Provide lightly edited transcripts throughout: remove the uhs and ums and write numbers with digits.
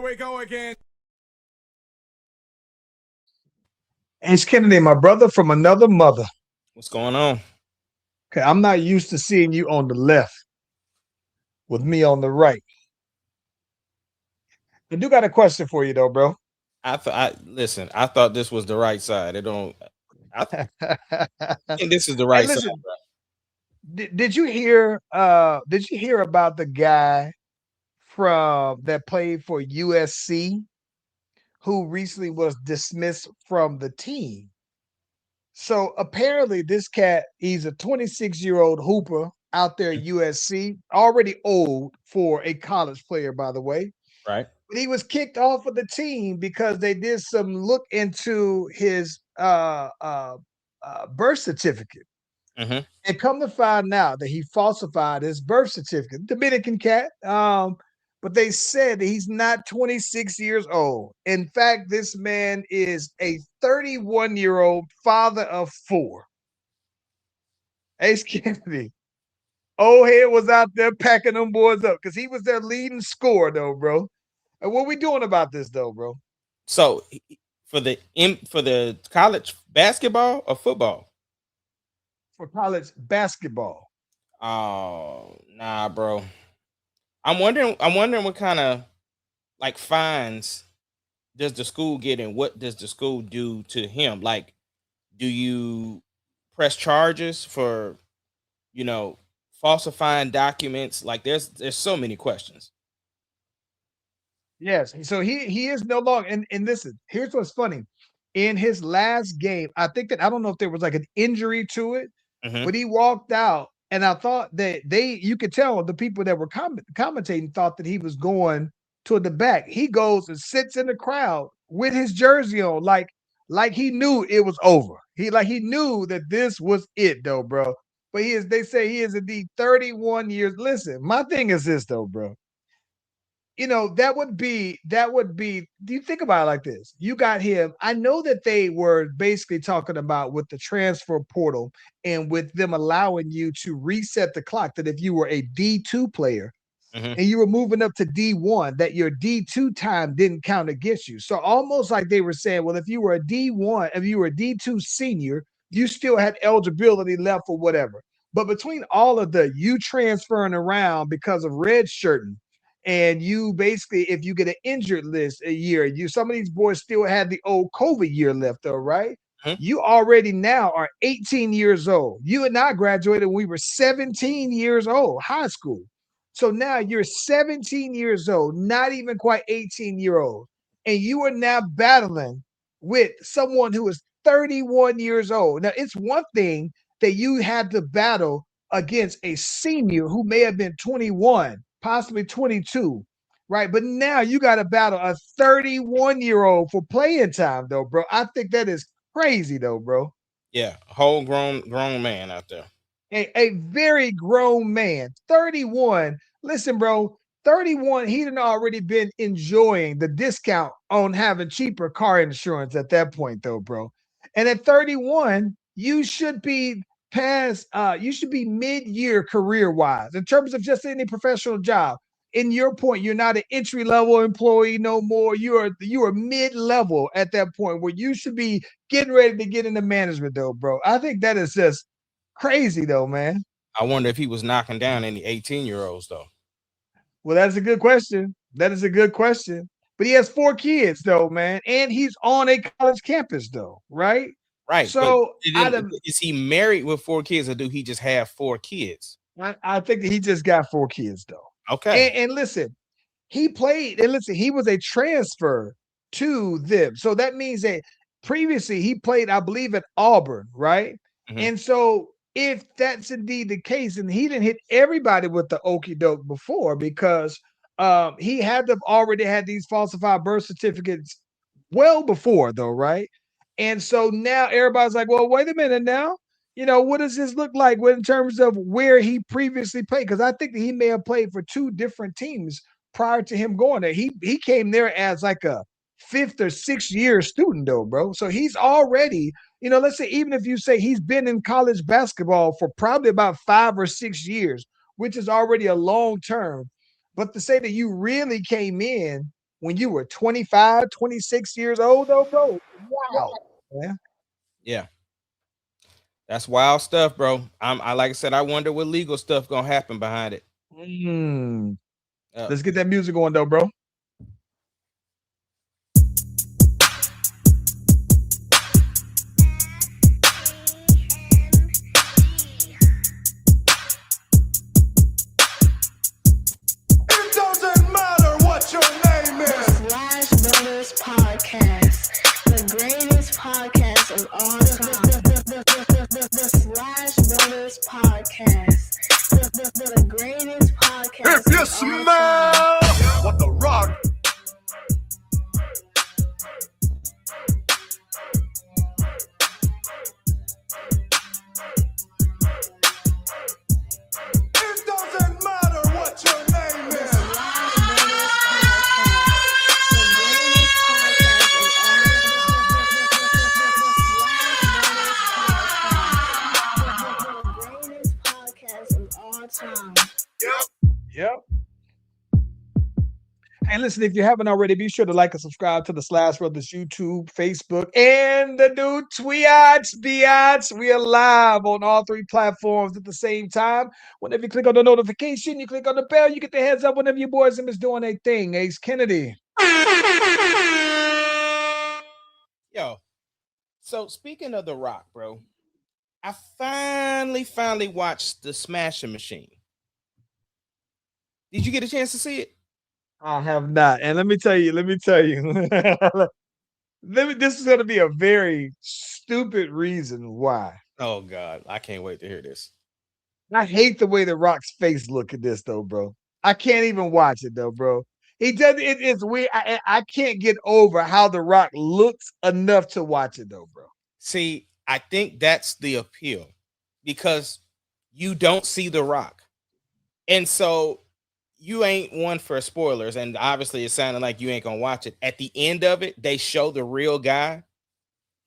we go again. Ace Kennedy, my brother from another mother. What's going on? Okay, I'm not used to seeing you on the left with me on the right. I do got a question for you though, bro. I listen. I thought this was the right side. It don't. I think this is the Hey, right side. listen, did you hear about the guy from that played for USC who recently was dismissed from the team? So apparently this cat, he's a 26-year-old hooper out there at USC, already old for a college player, by the way. Right. But he was kicked off of the team because they did some look into his birth certificate. Mm-hmm. And come to find out that he falsified his birth certificate. Dominican cat. But they said that he's not 26 years old. In fact, this man is a 31-year-old father of four. Ace Kennedy. Old head was out there packing them boys up because he was their leading scorer, though, bro. And what we doing about this, though, bro? So for the college basketball or football? For college basketball. Oh nah, bro. I'm wondering what kind of like fines does the school get, and what does the school do to him? Like, do you press charges for falsifying documents? Like, there's so many questions. Yes. So he is no longer and listen, here's what's funny. In his last game, I think that I don't know if there was like an injury to it, Mm-hmm. but he walked out and I thought that you could tell the people that were commentating thought that he was going toward the back. He goes and sits in the crowd with his jersey on, like he knew it was over. He knew that this was it though, bro. But they say he is indeed 31 years. Listen, my thing is this though, bro. That would be do you think about it like this? You got him. I know that they were basically talking about with the transfer portal and with them allowing you to reset the clock, that if you were a D2 player Mm-hmm. and you were moving up to D1, that your D2 time didn't count against you. So almost like they were saying, well, if you were a D1, if you were a D2 senior, you still had eligibility left for whatever. But between all of the you transferring around because of red shirting, and you basically, if you get an injured list a year, some of these boys still had the old COVID year left, though, right? Mm-hmm. You already now are 18 years old. You and I graduated when we were 17 years old, high school. So now you're 17 years old, not even quite 18-year old, and you are now battling with someone who is 31 years old. Now, it's one thing that you had to battle against a senior who may have been 21, possibly 22, right? But now you got to battle a 31-year-old for playing time, though, bro. I think that is crazy, though, bro. Yeah, whole grown man out there. A very grown man, 31. Listen, bro, 31, he had already been enjoying the discount on having cheaper car insurance at that point, though, bro. And at 31, you should be you should be mid-year career-wise in terms of just any professional job. In your point, you're not an entry-level employee no more. You are mid-level at that point where you should be getting ready to get into management, though, bro. I think that is just crazy though, man. I wonder if he was knocking down any 18-year-olds though. Well, that's a good question. That is a good question. But he has four kids though, man, and he's on a college campus though, right? Right, but So is he married with four kids, or do he just have four kids? I think that he just got four kids though. Okay. And listen, he played, and listen, he was a transfer to them. So that means that previously he played, I believe, at Auburn, right? Mhm. And so if that's indeed the case, and he didn't hit everybody with the okey doke before, because he had to have already had these falsified birth certificates well before, though, right? And so now everybody's like, well, wait a minute now. What does this look like in terms of where he previously played? Because I think that he may have played for two different teams prior to him going there. He came there as like a fifth or sixth year student, though, bro. So he's already, let's say, even if you say he's been in college basketball for probably about 5 or 6 years, which is already a long term. But to say that you really came in when you were 25, 26 years old, though, bro. Wow. Yeah. Yeah, that's wild stuff, bro. I like I said, I wonder what legal stuff gonna happen behind it. Mm. Uh, Let's get that music going, though, bro. It doesn't matter what your name is. Slash Brotherz podcast, the greatest podcast of all time. The Slash Brotherz podcast, the greatest podcast. If you smell what the rock. It doesn't matter what your name is. Yep. Hey, listen, if you haven't already, be sure to like and subscribe to the Slash Brothers YouTube, Facebook, and the new Tweets, Biatch. We are live on all 3 platforms at the same time. Whenever you click on the notification, you click on the bell, you get the heads up whenever your boys and is doing a thing. Ace Kennedy. Yo, so speaking of The Rock, bro, I finally watched The Smashing Machine. Did you get a chance to see it? I have not. And let me tell you. This is going to be a very stupid reason why. Oh God, I can't wait to hear this. I hate the way the Rock's face look at this, though, bro. I can't even watch it, though, bro. He does it's weird. I can't get over how the Rock looks enough to watch it, though, bro. See, I think that's the appeal because you don't see The Rock, and so you ain't one for spoilers. And obviously, it sounded like you ain't gonna watch it. At the end of it, they show the real guy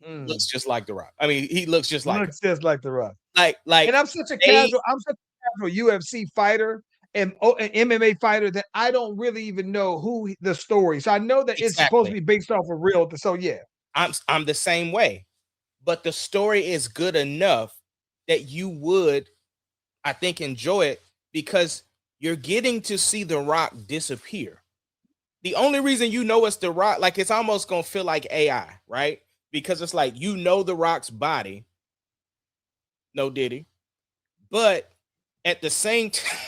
looks just like The Rock. I mean, he looks just like Looks just like the Rock. like And I'm such a casual UFC fighter and an MMA fighter that I don't really even know who the story. So I know that it's supposed to exactly. be based off of real. So yeah. I'm the same way, but the story is good enough that you would, I think, enjoy it because you're getting to see The Rock disappear. The only reason you know it's The Rock, like it's almost gonna feel like AI, right? Because it's like you know The Rock's body, no Diddy, but at the same time,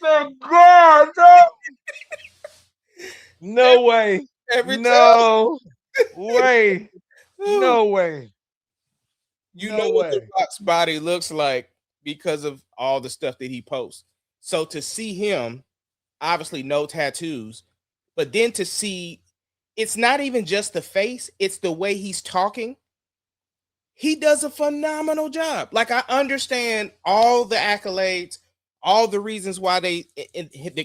Thank God, no way. every time No way. No way. you No know what The way. Rock's body looks like because of all the stuff that he posts. So to see him, obviously no tattoos, but then to see it's not even just the face, it's the way he's talking. He does a phenomenal job. Like I understand all the accolades, all the reasons why the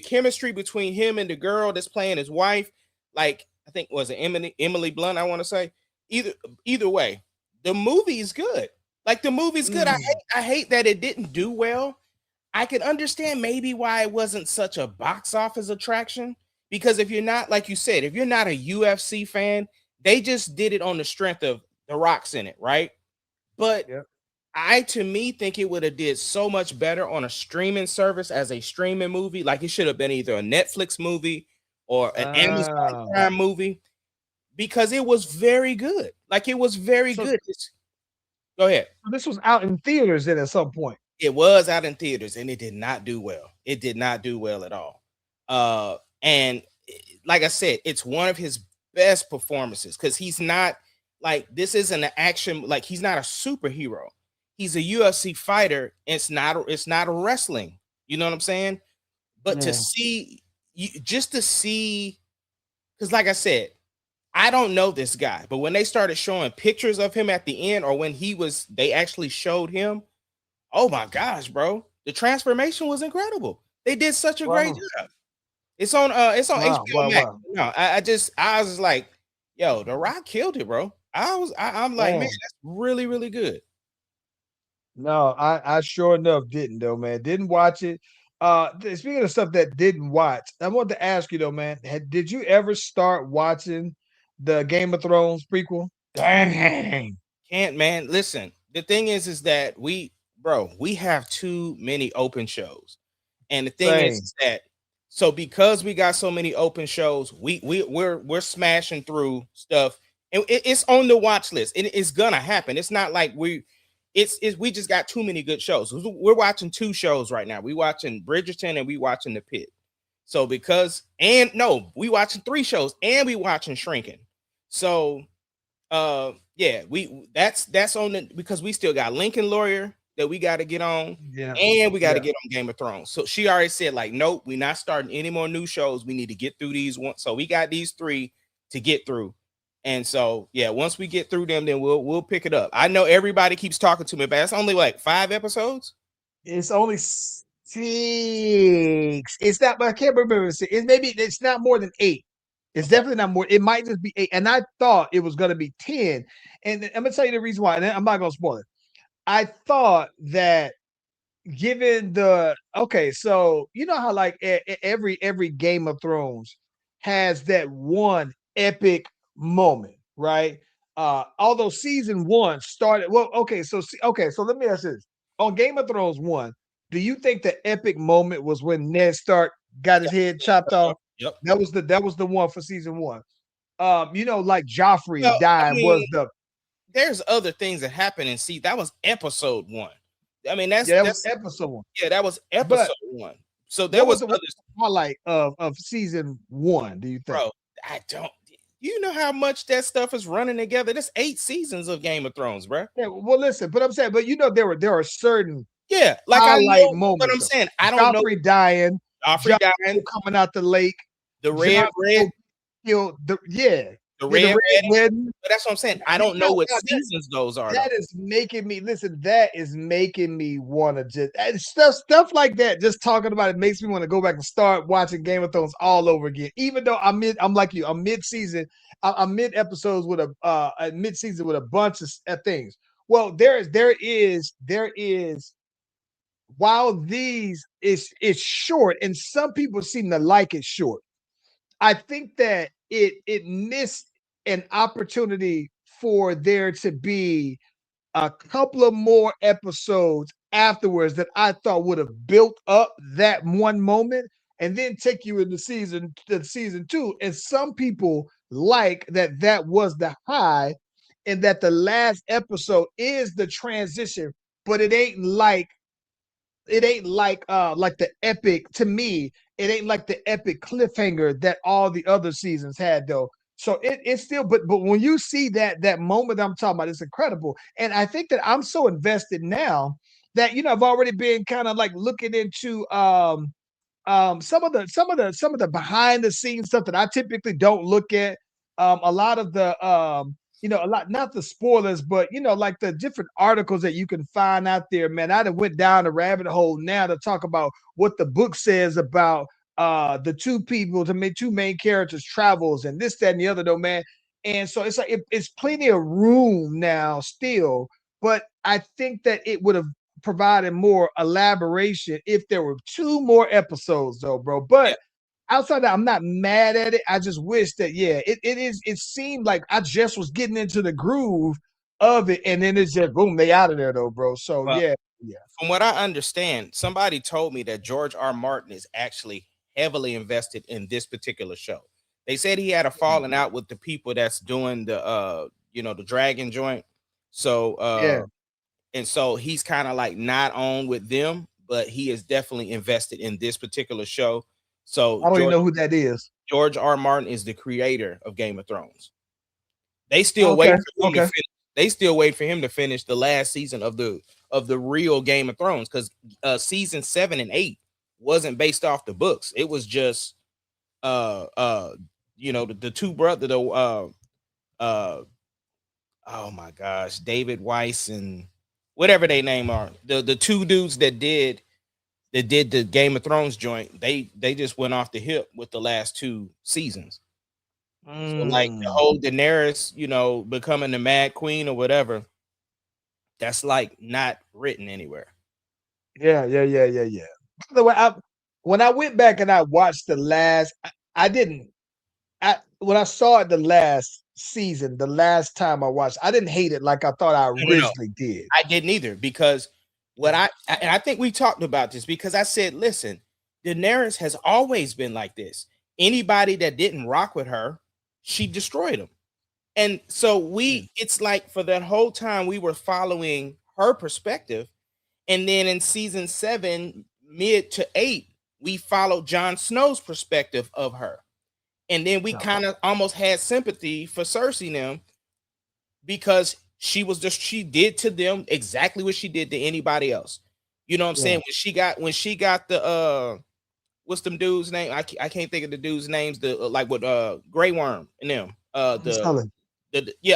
chemistry between him and the girl that's playing his wife, like I think was it Emily Blunt, I want to say. Either way, the movie is good. Like the movie's good. I hate that it didn't do well. I can understand maybe why it wasn't such a box office attraction because if you're not, like you said, if you're not a UFC fan, they just did it on the strength of The Rock's in it, right? But Yep. I, to me, think it would have did so much better on a streaming service as a streaming movie. Like it should have been either a Netflix movie or an Amazon Prime movie because it was very good. Like it was very good. Go ahead. This was out in theaters then at some point. It was out in theaters and it did not do well. It did not do well at all. And like I said, it's one of his best performances because he's not like this isn't an action, like he's not a superhero. He's a UFC fighter. It's not a wrestling. You know what I'm saying? But to see you just to see, because like I said, I don't know this guy, but when they started showing pictures of him at the end, or when they actually showed him. Oh my gosh, bro. The transformation was incredible. They did such a great Wow. job. It's on Wow. HBO Wow. Max. Wow. No, I was just like, yo, The Rock killed it, bro. I'm like, man, Man. that's really, really good. No, I sure enough didn't though, man. Didn't watch it. Speaking of stuff that didn't watch, I wanted to ask you though, man. Did you ever start watching the Game of Thrones prequel? Dang. Can't, man. Listen, the thing is that we have too many open shows. And the thing Same. is that so because we got so many open shows, we're smashing through stuff, and it's on the watch list. It's gonna happen. It's not like we just got too many good shows. We're watching 2 shows right now. We watching Bridgerton and we watching The Pit. So we watching 3 shows and we watching Shrinking. So yeah, that's on the because we still got Lincoln Lawyer that we got to get on, Yeah. and we got to Yeah. get on Game of Thrones. So she already said, like, nope, we're not starting any more new shows. We need to get through these ones. So we got these 3 to get through. And so yeah, once we get through them, then we'll pick it up. I know everybody keeps talking to me, but it's only like 5 episodes. It's only 6. It's not, but I can't remember. It's not more than 8. It's definitely not more. It might just be 8. And I thought it was going to be 10. And I'm going to tell you the reason why. And I'm not going to spoil it. I thought that given so you know how like every Game of Thrones has that one epic moment, right? Although season 1 started so let me ask this. On Game of Thrones 1, do you think the epic moment was when Ned Stark got his head chopped off? Yep. That was the one for season 1. Like Joffrey Well, I dying was mean, the there's other things that happen, and see, that was episode 1. I mean, that was episode 1. yeah, that was But episode 1. So there was what other, was the highlight of season 1, do you think? bro. I don't. You know how much that stuff is running together? There's 8 seasons of Game of Thrones, bro. Yeah, well, listen, but I'm saying, but there are certain Yeah, like I highlight know, but moments. I'm though. saying I don't know. Joffrey dying, Joffrey Jon dying, coming out the lake, the Jon red, killed the the red red wedding. wedding. But that's what I'm saying. I don't know what seasons those are. That Though. is making me listen. That is making me want to just stuff like that. Just talking about it makes me want to go back and start watching Game of Thrones all over again. Even though I'm like you. I'm mid season. I'm mid episodes with a mid season with a bunch of things. Well, there is while these is short, and some people seem to like it short. I think that it missed an opportunity for there to be a couple of more episodes afterwards that I thought would have built up that one moment and then take you into season 2. And some people like that was the high and that the last episode is the transition, but it ain't like the epic to me. It ain't like the epic cliffhanger that all the other seasons had though. So it's still, but when you see that moment I'm talking about, it's incredible. And I think that I'm so invested now that I've already been kind of like looking into some of the behind the scenes stuff that I typically don't look at. A lot of the a lot, not the spoilers, but like the different articles that you can find out there, man. I done went down the rabbit hole now to talk about what the book says about the two main characters travels and this, that, and the other though, man. And so it's like it's plenty of room now still, but I think that it would have provided more elaboration if there were 2 more episodes though, bro. Yeah. But outside that, I'm not mad at it. I just wish that, it seemed like I just was getting into the groove of it, and then it's just boom, they out of there though, bro. So Well, yeah. From what I understand, somebody told me that George R. Martin is actually heavily invested in this particular show. They said he had a falling out with the people that's doing the the dragon joint. So Yeah. and so he's kind of like not on with them, but he is definitely invested in this particular show. So I don't even know who that is. George R. Martin is the creator of Game of Thrones. They still Okay, wait for him to okay. finish. They still wait for him to finish the last season of the real Game of Thrones, because season 7 and 8 wasn't based off the books. It was just the two brothers, uh oh my gosh, David Weiss and whatever they name are, the two dudes that did the Game of Thrones joint, they just went off the hip with the last two seasons. So like the Mm. whole Daenerys, becoming the Mad Queen or whatever, that's like not written anywhere. Yeah. By the way, when I went back and I watched the last, I didn't. When I saw it the last season, the last time I watched, I didn't hate it like I thought I No. originally did. I didn't either because and I think we talked about this because I said, listen, Daenerys has always been like this. Anybody that didn't rock with her, she destroyed them. And so it's like for that whole time we were following her perspective. And then in season 7, mid to 8, we followed Jon Snow's perspective of her. And then we kind of almost had sympathy for Cersei them because she did to them exactly what she did to anybody else. You know what I'm saying? When she got the what's them dudes name? I can't think of the dudes names. The like what Grey Worm and them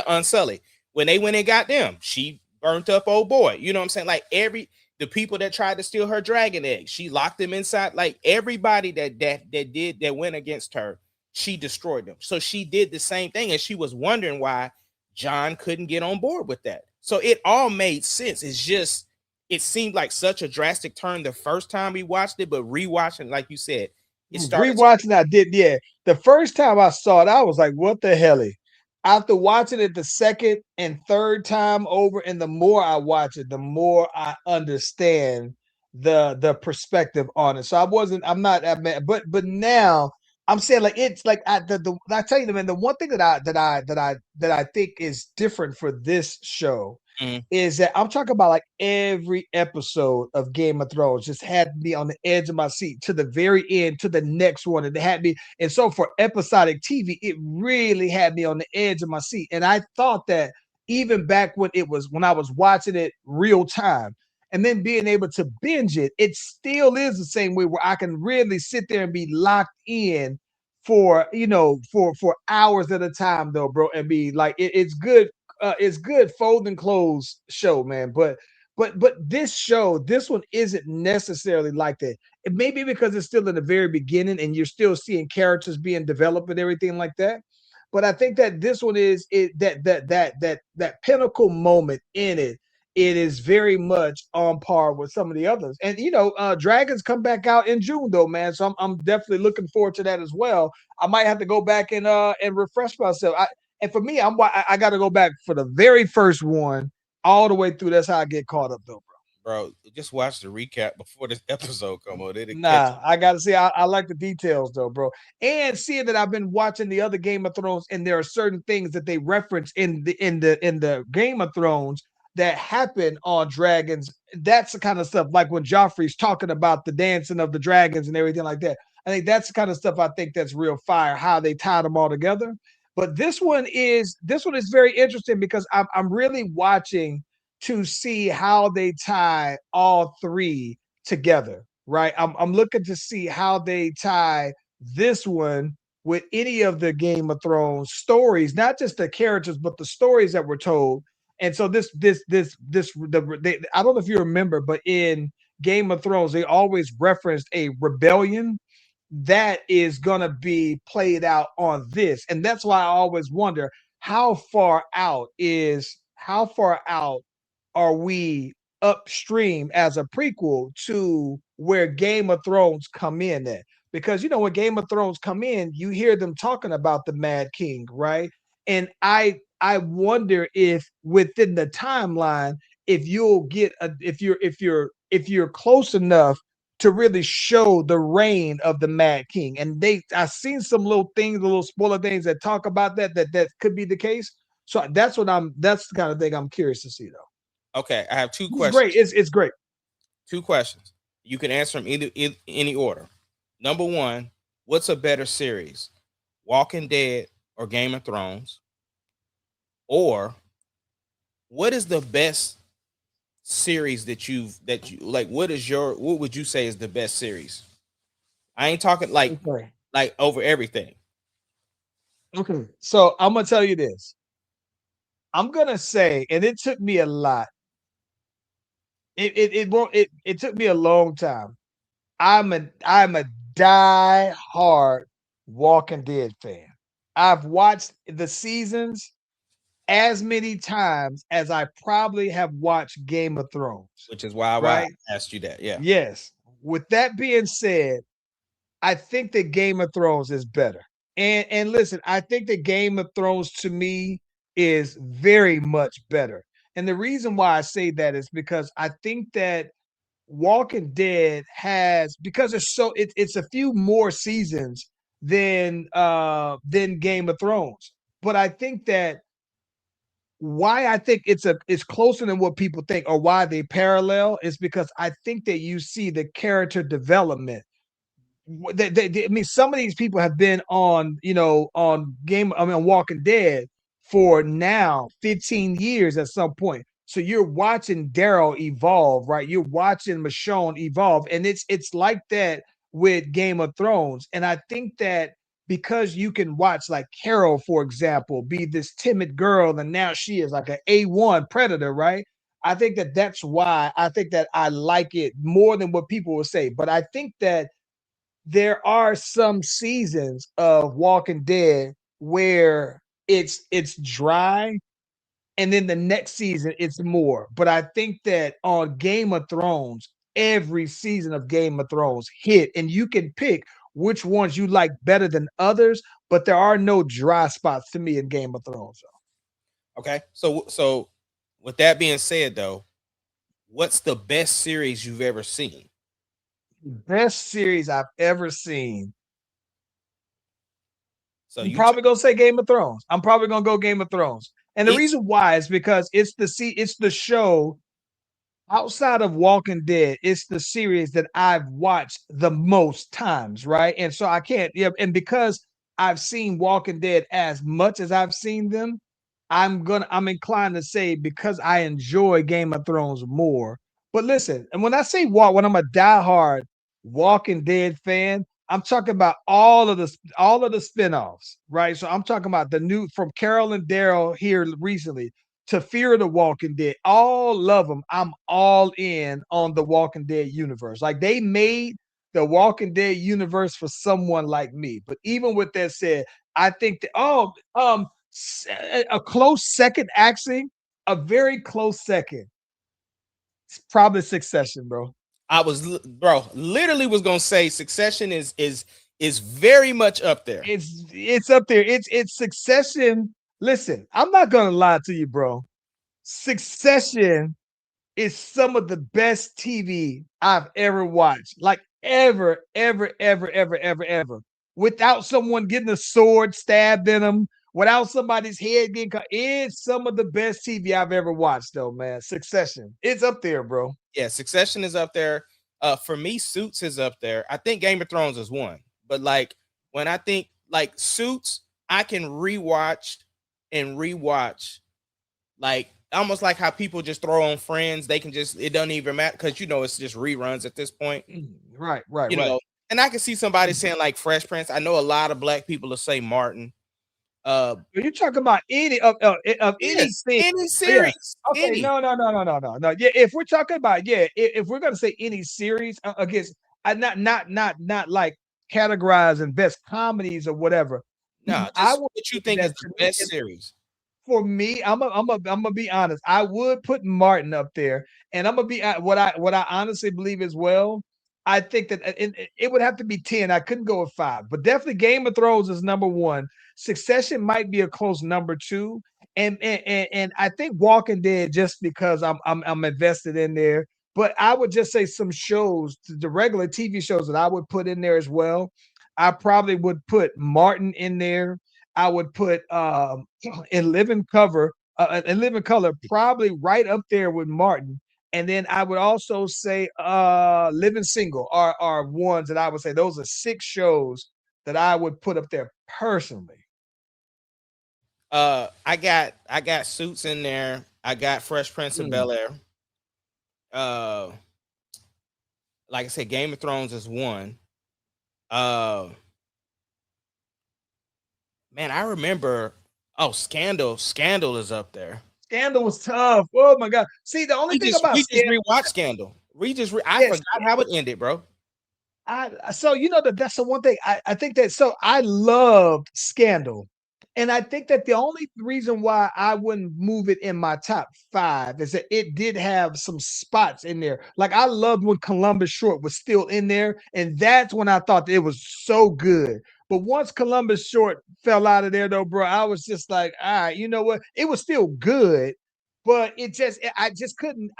Unsullied. When they went and got them, she burnt up old boy. You know what I'm saying? Like the people that tried to steal her dragon egg, she locked them inside. Like everybody that went against her, she destroyed them. So she did the same thing, and she was wondering why John couldn't get on board with that. So it all made sense. It's just it seemed like such a drastic turn the first time we watched it, but rewatching, like you said, it started Rewatching. I did. Yeah, the first time I saw it, I was like, "What the hell?" After watching it the second and third time over, and the more I watch it, the more I understand the perspective on it. So I'm not that mad, but now I'm saying like it's like I tell you, man, the one thing that I think is different for this show Mhm. is that I'm talking about like every episode of Game of Thrones just had me on the edge of my seat to the very end, to the next one. And it had me, and so for episodic TV, it really had me on the edge of my seat. And I thought that even back when I was watching it real time and then being able to binge it, it still is the same way where I can really sit there and be locked in for for hours at a time though, bro, and be like it's good folding clothes show, man. But this one isn't necessarily like that. It may be because it's still in the very beginning and you're still seeing characters being developed and everything like that. But I think that this one is that pinnacle moment in it. It is very much on par with some of the others. And Dragons come back out in June though, man. So I'm definitely looking forward to that as well. I might have to go back and refresh myself. And for me, I got to go back for the very first one all the way through. That's how I get caught up, though, bro. Bro, just watch the recap before this episode come on. It'll catch Nah, I gotta see. I like the details though, bro. And seeing that I've been watching the other Game of Thrones, and there are certain things that they reference in the Game of Thrones that happen on dragons. That's the kind of stuff like when Joffrey's talking about the dancing of the dragons and everything like that. I think that's the kind of stuff I think that's real fire. How they tie them all together. But this one is very interesting because I'm really watching to see how they tie all three together, right? I'm looking to see how they tie this one with any of the Game of Thrones stories, not just the characters, but the stories that were told. And so I don't know if you remember, but in Game of Thrones, they always referenced a rebellion that is going to be played out on this. And that's why I always wonder how far out are we upstream as a prequel to where Game of Thrones come in at? Because when Game of Thrones come in, you hear them talking about the Mad King, right? And I wonder if within the timeline, if you'll get if you're close enough to really show the reign of the Mad King. And I've seen some little things, little spoiler things that talk about that could be the case. So that's the kind of thing I'm curious to see though. Okay, I have two It's great. questions. It's great. Two questions. You can answer them any order. Number one, what's a better series, Walking Dead or Game of Thrones? Or what is the best series that you like? What would you say is the best series? I ain't talking like Okay. over everything. Okay. So I'm gonna tell you this. I'm gonna say, and it took me a lot. It took me a long time. I'm a die hard Walking Dead fan. I've watched the seasons as many times as I probably have watched Game of Thrones. which is why Right? I asked you that. Yeah. Yes. With that being said, I think that Game of Thrones is better. And listen, I think that Game of Thrones to me is very much better. And the reason why I say that is because I think that Walking Dead has, because it's a few more seasons than Game of Thrones. But I think that why I think it's closer than what people think, or why they parallel, is because I think that you see the character development. I mean, some of these people have been on, Walking Dead for now 15 years at some point. So you're watching Daryl evolve, right? You're watching Michonne evolve, and it's like that with Game of Thrones. And I think that because you can watch like Carol, for example, be this timid girl, and now she is like an A1 predator, right? I think that that's why I think that I like it more than what people will say. But I think that there are some seasons of Walking Dead where it's dry, and then the next season it's more. But I think that on Game of Thrones, every season of Game of Thrones hit, and you can pick which ones you like better than others, but there are no dry spots to me in Game of Thrones. Okay. So with that being said, though, what's the best series you've ever seen? Best series I've ever seen. So I'm you took probably gonna say Game of Thrones. I'm probably gonna go Game of Thrones. And the it. reason why is because it's the show outside of Walking Dead, it's the series that I've watched the most times, right? And so I can't, yeah, and because I've seen Walking Dead as much as I've seen them, I'm inclined to say because I enjoy Game of Thrones more. But listen, and when I say when I'm a diehard Walking Dead fan, I'm talking about all of the spinoffs, right? So I'm talking about the new from Carol and Daryl here recently to Fear the Walking Dead. All of them, I'm all in on the Walking Dead universe. Like they made the Walking Dead universe for someone like me. But even with that said, I think that a close second, actually, a very close second. It's probably Succession, bro. Bro, literally was gonna say Succession is very much up there. It's up there. It's Succession. Listen, I'm not gonna lie to you, bro. Succession is some of the best TV I've ever watched. Like ever, ever, ever, ever, ever, ever. Without someone getting a sword stabbed in them, without somebody's head getting cut. It's some of the best TV I've ever watched, though, man. Succession. It's up there, bro. Yeah, Succession is up there. For me, Suits is up there. I think Game of Thrones is one, but like when I think like Suits, I can rewatch and rewatch, like almost like how people just throw on Friends. They can just, it doesn't even matter because it's just reruns at this point. Right, right, You right. know, and I can see somebody saying like Fresh Prince. I know a lot of black people will say Martin. But you're talking about any of Yes, anything. any Yeah. series, Okay. any. No. Yeah. If we're talking about, yeah, if we're gonna say any series against, not like categorizing best comedies or whatever. No, I just would what you say think is that the to me, best series. for me, I'm gonna be honest. I would put Martin up there, and I'm gonna be what I honestly believe as well. I think that it would have to be 10. I couldn't go with 5, but definitely Game of Thrones is number one. Succession might be a close number two, and I think Walking Dead just because I'm invested in there. But I would just say some shows, the regular TV shows that I would put in there as well. I probably would put Martin in there. I would put in living color, probably right up there with Martin. And then I would also say Living Single are ones that I would say those are 6 shows that I would put up there personally. I got Suits in there. I got Fresh Prince of Mm, Bel Air. Uh, like I said, Game of Thrones is one. Uh, man, I remember. Oh, Scandal is up there. Scandal was tough. Oh my god. See, the only thing about We just Scandal, rewatched Scandal. I yes, forgot how it ended, bro. so you know that's the one thing I think that so I loved Scandal. And I think that the only reason why I wouldn't move it in my top five is that it did have some spots in there. Like I loved when Columbus Short was still in there, and that's when I thought it was so good. But once Columbus Short fell out of there, though, bro, I was just like, all right, you know what? It was still good, but I just couldn't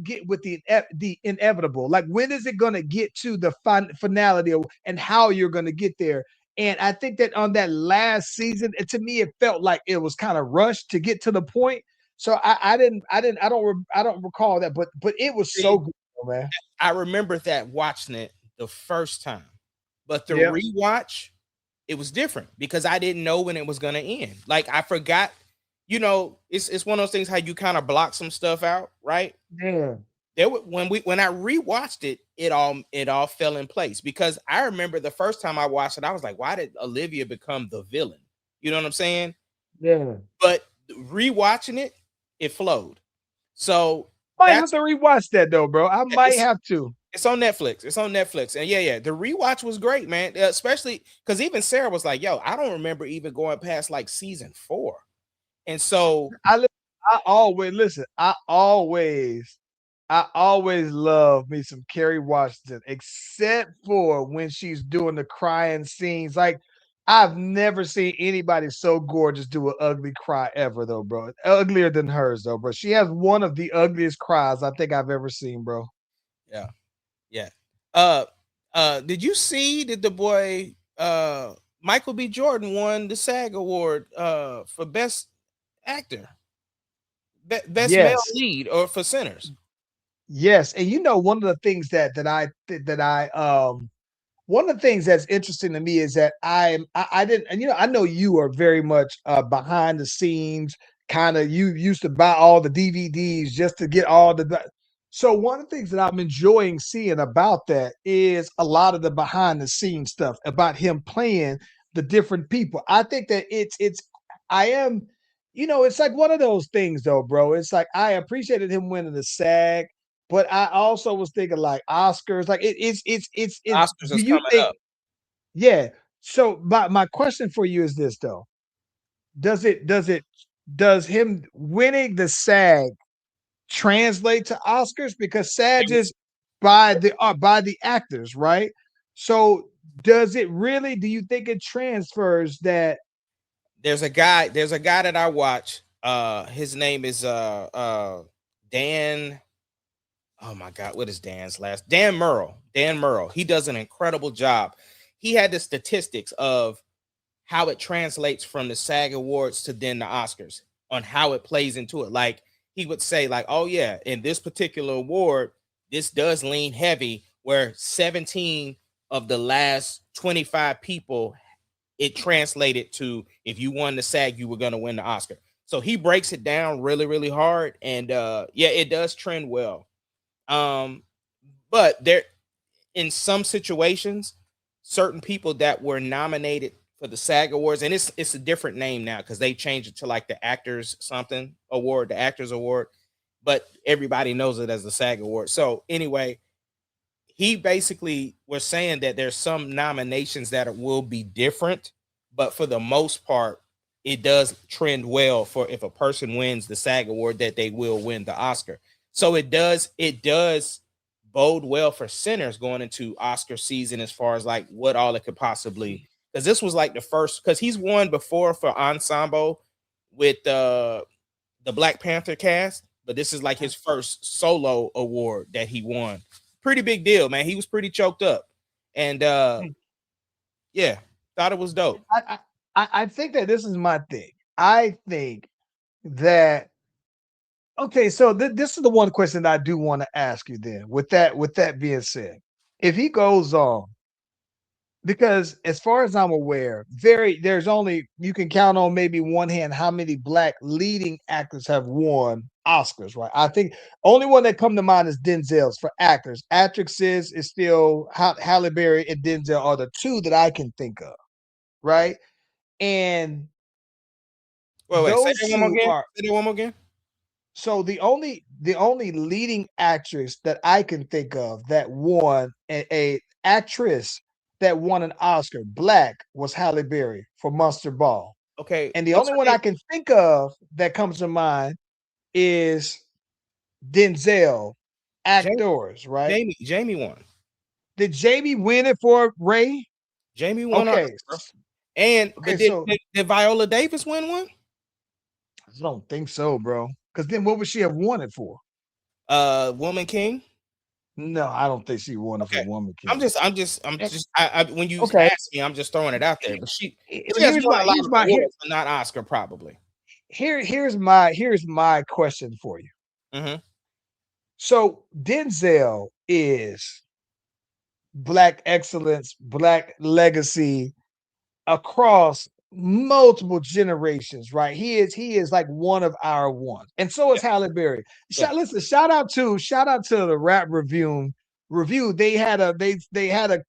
get with the inevitable. Like when is it going to get to the finality and how you're going to get there? And I think that on that last season, to me, it felt like it was kind of rushed to get to the point. So I don't recall that, but it was so See, good, man. I remember that watching it the first time, but the Yeah, rewatch, it was different because I didn't know when it was gonna end. Like I forgot, it's one of those things how you kind of block some stuff out, right? yeah, When I rewatched it, it all fell in place because I remember the first time I watched it, I was like, why did Olivia become the villain? You know what I'm saying? yeah. But rewatching it, it flowed. So Might have that's to rewatch that though, bro. I might it's have to. it's on Netflix. It's on Netflix. And yeah, the rewatch was great, man. Especially because even Sarah was like, yo, I don't remember even going past like season 4. And so I li- I always listen. I always love me some Kerry Washington, except for when she's doing the crying scenes. Like I've never seen anybody so gorgeous do an ugly cry ever, though, bro. Uglier than hers, though, bro. She has one of the ugliest cries I think I've ever seen, bro. yeah, yeah. Uh did the boy Michael B. Jordan won the SAG award for best actor, best male Yes, lead or for Sinners. yes, and you know one of the things that I one of the things that's interesting to me is that I didn't, and you know, I know you are very much behind the scenes, kind of you used to buy all the DVDs just to get all the. So one of the things that I'm enjoying seeing about that is a lot of the behind the scenes stuff about him playing the different people. I think that I am, you know, it's like one of those things though, bro. It's like I appreciated him winning the SAG, but I also was thinking like Oscars, like it's. Oscars Do is you coming think? up. Yeah. So, my question for you is this though: does him winning the SAG translate to Oscars because SAG is by the actors, right? So, does it really? Do you think it transfers that? There's a guy that I watch. His name is Dan. Oh my God, what is Dan's last? Dan Murrow. Dan Murrow. He does an incredible job. He had the statistics of how it translates from the SAG Awards to then the Oscars on how it plays into it. Like he would say, like, oh yeah, in this particular award, this does lean heavy, where 17 of the last 25 people it translated to if you won the SAG, you were gonna win the Oscar. So he breaks it down really, really hard. And yeah, it does trend well. Um, but there in some situations, certain people that were nominated for the SAG Awards, and it's a different name now because they changed it to like the Actors something award, the Actors Award, but everybody knows it as the SAG Award. So anyway, he basically was saying that there's some nominations that will be different, but for the most part, it does trend well for if a person wins the SAG award that they will win the Oscar. So it does bode well for Sinners going into Oscar season as far as like what all it could possibly, because this was like the first, because he's won before for ensemble with the Black Panther cast, but this is like his first solo award that he won. Pretty big deal, man. He was pretty choked up. And yeah, thought it was dope. I think that this is my thing. I think that okay, so this is the one question that I do want to ask you then. With that being said, if he goes on, because as far as I'm aware, there's only you can count on maybe one hand how many black leading actors have won Oscars, right? I think only one that come to mind is Denzel's for actors. Actresses is still Halle Berry and Denzel are the two that I can think of, right? And Wait. Say Those that one more two again. are Say that one more again. so the only leading actress that I can think of that won a actress that won an Oscar, black, was Halle Berry for Monster Ball. Okay. And the What's only her one name? I can think of that comes to mind is Denzel, Jamie. actors, right? Jamie won. Did Jamie win it for Ray? Jamie won an Okay. Oscar. And Okay, but did, so did did Viola Davis win one? I don't think so, bro. Because then what would she have won it for? Woman King. No, I don't think she won it for Okay. Woman I'm King. just Eh, I when you Okay. ask me, I'm just throwing it out there. But she has Here's won my a lot here's of my here awards, but not Oscar probably. here's my question for you. Mm-hmm. So Denzel is black excellence, black legacy across multiple generations, right? He is like one of our ones, and so is Yeah. Halle Berry. Yeah. Listen, shout out to the rap review. They had a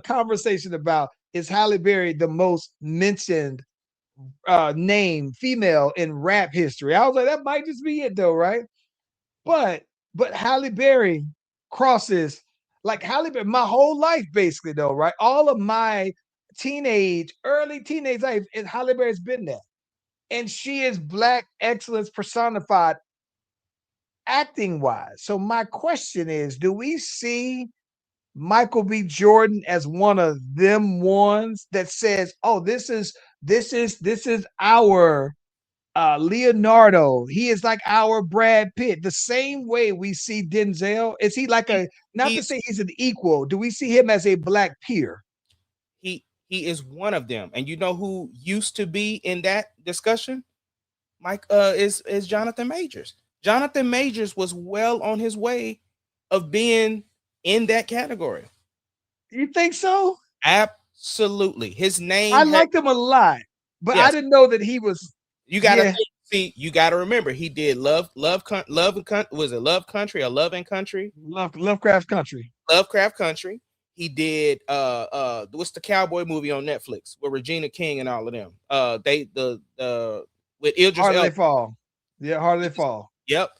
conversation about, is Halle Berry the most mentioned name female in rap history? I was like, that might just be it though, right? But Halle Berry crosses, like Halle Berry, my whole life basically though, right? All of my early teenage life, and Halle Berry's been there. And she is black excellence personified acting wise. So my question is, do we see Michael B. Jordan as one of them ones that says, "Oh, this is our Leonardo. He is like our Brad Pitt." The same way we see Denzel. Is he like He, a, not to he's say he's an equal? Do we see him as a black peer? he is one of them. And you know who used to be in that discussion? Mike is Jonathan Majors. Jonathan Majors was well on his way of being in that category. You think so? Absolutely. His I name had liked him a lot, but I yes. didn't know that he was. You gotta Yeah, see. You gotta remember he did was it Love Country or Love and Country? Lovecraft Country. Lovecraft Country. He did what's the cowboy movie on Netflix with Regina King and all of them. They the with Idris Harder they Elba. fall. Yeah, harder they fall. Yep.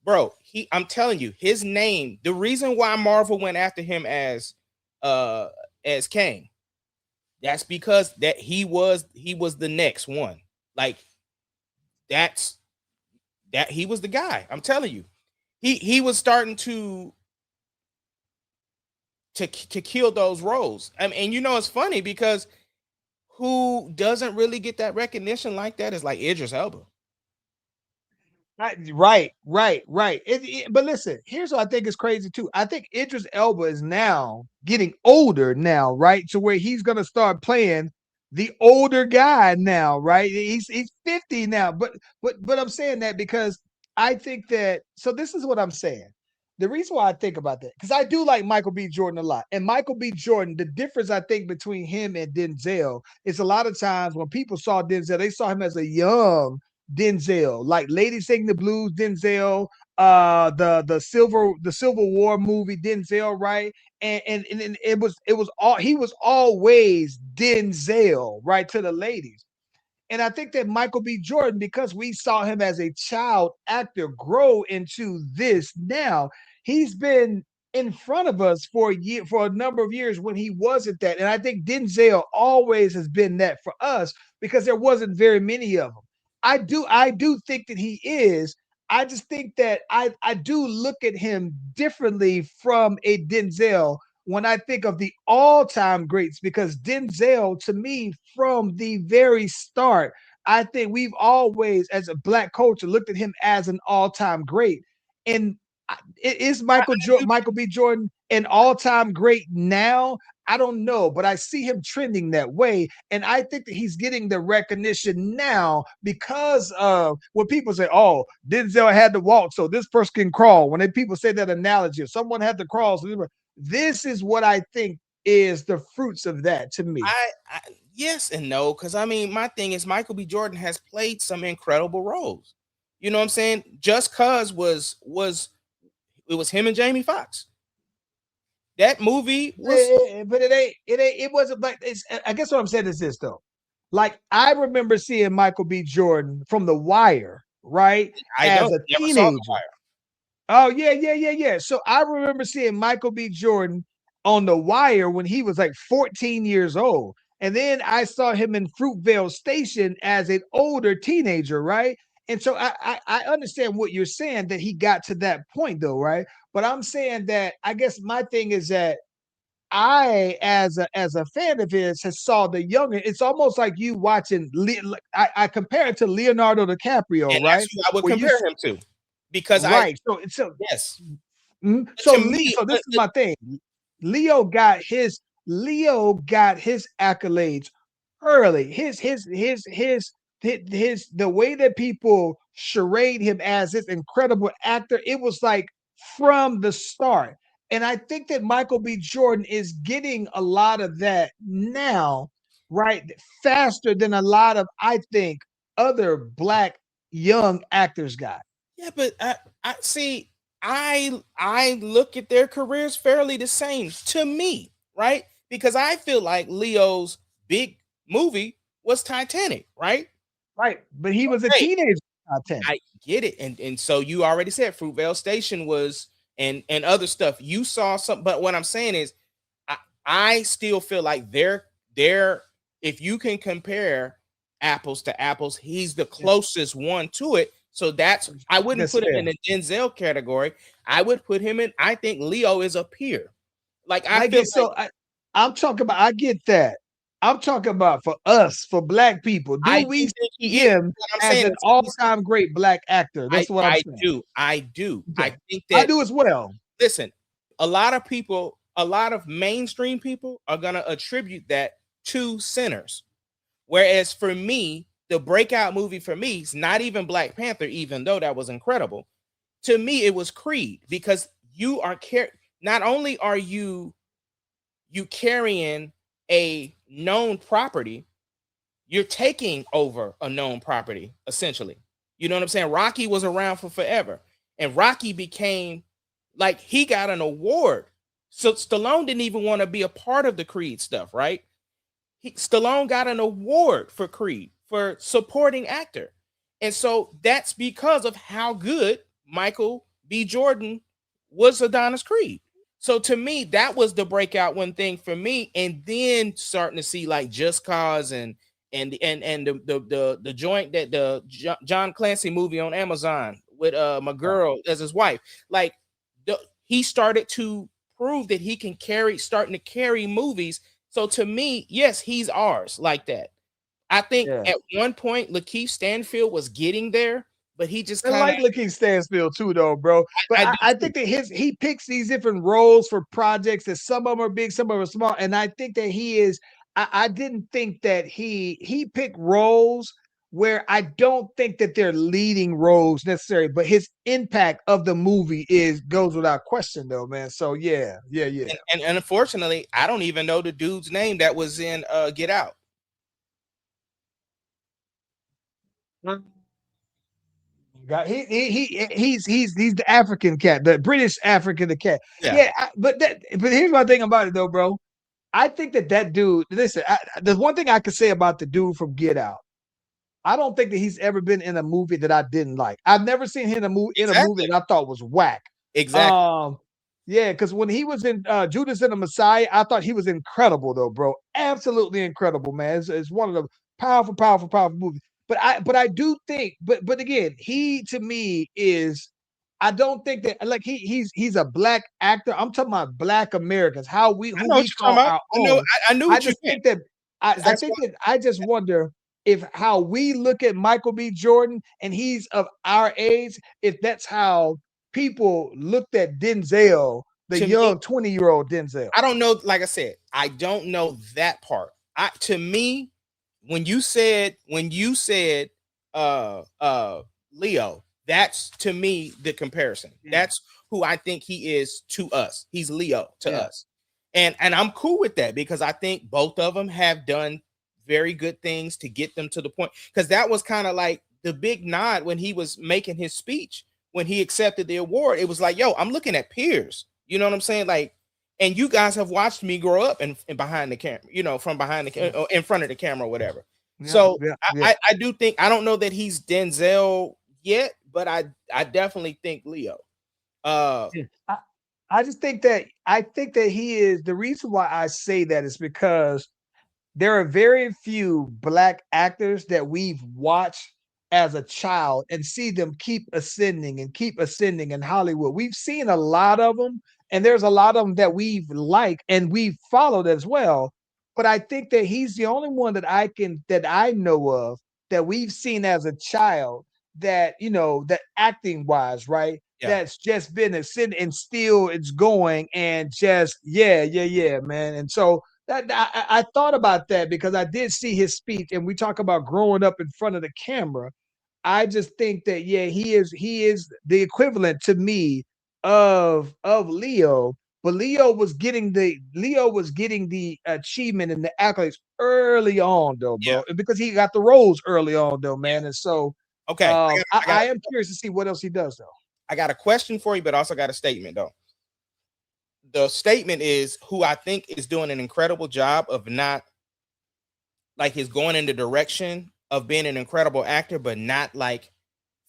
Bro, I'm telling you, his name, the reason why Marvel went after him as Kang, that's because that he was the next one. Like that's that he was the guy. I'm telling you. He was starting to kill those roles. I mean, and you know it's funny because who doesn't really get that recognition like that is like Idris Elba. Right. But listen, here's what I think is crazy too. I think Idris Elba is now getting older now, right? To where he's gonna start playing the older guy now, right? He's 50 now. But I'm saying that because I think that, so this is what I'm saying. The reason why I think about that, because I do like Michael B. Jordan a lot. And Michael B. Jordan, the difference I think between him and Denzel is a lot of times when people saw Denzel, they saw him as a young Denzel, like Lady Sing the Blues, Denzel, the Civil War movie, Denzel, right? And it was all, he was always Denzel, right, to the ladies. And I think that Michael B. Jordan, because we saw him as a child actor grow into this now, he's been in front of us for a number of years when he wasn't that. And I think Denzel always has been that for us because there wasn't very many of them. I do think that he is. I just think that I do look at him differently from a Denzel when I think of the all-time greats, because Denzel, to me, from the very start, I think we've always, as a black culture, looked at him as an all-time great. And is Michael B. Jordan an all-time great now? I don't know, but I see him trending that way. And I think that he's getting the recognition now because of when people say, "Oh, Denzel had to walk, so this person can crawl." When people say that analogy, if someone had to crawl, so this is what I think is the fruits of that to me. I yes and no, because I mean, my thing is Michael B. Jordan has played some incredible roles. You know what I'm saying? Just Cause was it was him and Jamie Foxx. That movie was But it wasn't like it's. I guess what I'm saying is this though. Like I remember seeing Michael B. Jordan from The Wire, right? I As don't a never saw The teenager. Wire. Oh, yeah. So I remember seeing Michael B. Jordan on The Wire when he was like 14 years old. And then I saw him in Fruitvale Station as an older teenager, right? And so I understand what you're saying that he got to that point though, right? But I'm saying that I guess my thing is that I, as a fan of his, has saw the younger. It's almost like you watching. I compare it to Leonardo DiCaprio, And right? that's who I would Where you compare him to. Because right. So yes. so To Lee. me, So this is my thing. Leo got his accolades early. His the way that people charade him as this incredible actor, it was like from the start. And I think that Michael B. Jordan is getting a lot of that now, right? Faster than a lot of, I think, other black young actors got. yeah, but I see. I look at their careers fairly the same to me, right? Because I feel like Leo's big movie was Titanic, right? Right. But he was a Hey, teenager. Titanic. I get it, and so you already said Fruitvale Station was and other stuff. You saw some, but what I'm saying is, I, I still feel like they're if you can compare apples to apples, he's the closest one to it. So I wouldn't That's put him fair. in the Denzel category. I would put him in. I think Leo is a peer. Like I I feel get like I'm talking about. I get that. I'm talking about for us, for black people. Do I we do see think he is. him What I'm as saying an is all-time great black actor? I That's what I'm I saying. do. I do. Okay. I think I that do as well. listen, a lot of people, a lot of mainstream people are going to attribute that to Sinners. Whereas for me, the breakout movie for me is not even Black Panther, even though that was incredible. To me, it was Creed because you are not only are you carrying a known property, you're taking over a known property essentially. You know what I'm saying? Rocky was around for forever, and Rocky became like he got an award. So Stallone didn't even want to be a part of the Creed stuff, right? Stallone got an award for Creed for supporting actor, and so that's because of how good Michael B. Jordan was Adonis Creed. So to me, that was the breakout one thing for me, and then starting to see like Just Cause and the joint that the John Clancy movie on Amazon with my girl as his wife, like he started to prove that he can starting to carry movies. So to me, yes, he's ours like that. I think Yeah. at one point Lakeith Stanfield was getting there, but he just I kind of like Lakeith Stansfield too, though, bro. But I do I too. think that he picks these different roles for projects that some of them are big, some of them are small. And I think that he is. I didn't think that he picked roles where I don't think that they're leading roles necessarily, but his impact of the movie is goes without question, though, man. So yeah. And unfortunately, I don't even know the dude's name that was in Get Out. God, he's the African cat, the British African the cat. Yeah, Yeah, but here's my thing about it though, bro. I think that dude. Listen, there's one thing I could say about the dude from Get Out. I don't think that he's ever been in a movie that I didn't like. I've never seen him in a movie exactly, that I thought was whack. exactly. Um, yeah, because when he was in Judas and the Messiah, I thought he was incredible though, bro. Absolutely incredible, man. It's one of the powerful movies. But I do think, but again, he to me is. I don't think that like he's a black actor. I'm talking about black Americans, I who know what we you're talking call about. our I know. own. I knew I what you just meant. think that 'Cause I that's think why. that I just wonder if how we look at Michael B. Jordan and he's of our age, if that's how people looked at Denzel, the To me, young 20-year-old Denzel. I don't know. Like I said, I don't know that part. To me, when you said Leo, that's to me the comparison. Yeah. That's who I think he is to us. He's Leo to Yeah. us. And I'm cool with that because I think both of them have done very good things to get them to the point. Because that was kind of like the big nod when he was making his speech when he accepted the award. It was like, yo, I'm looking at peers. You know what I'm saying? Like, and you guys have watched me grow up and behind the camera, from behind the in front of the camera or whatever. So Yeah. I do think, I don't know that he's Denzel yet, but I definitely think Leo. Yeah. I just think that he is the reason why I say that is because there are very few black actors that we've watched as a child and see them keep ascending in Hollywood. We've seen a lot of them, and there's a lot of them that we've liked and we've followed as well. But I think that he's the only one that I know of that we've seen as a child that that acting wise, right? Yeah. That's just been ascending and still it's going and just yeah, man. And so that I thought about that because I did see his speech, and we talk about growing up in front of the camera. I just think that he is the equivalent to me of Leo, but Leo was getting the achievement and the accolades early on though, Yeah. bro, because he got the roles early on though, Yeah. man. And so Okay. I am curious to see what else he does though. I got a question for you, but also got a statement though. The statement is, who I think is doing an incredible job of not like is going in the direction of being an incredible actor, but not like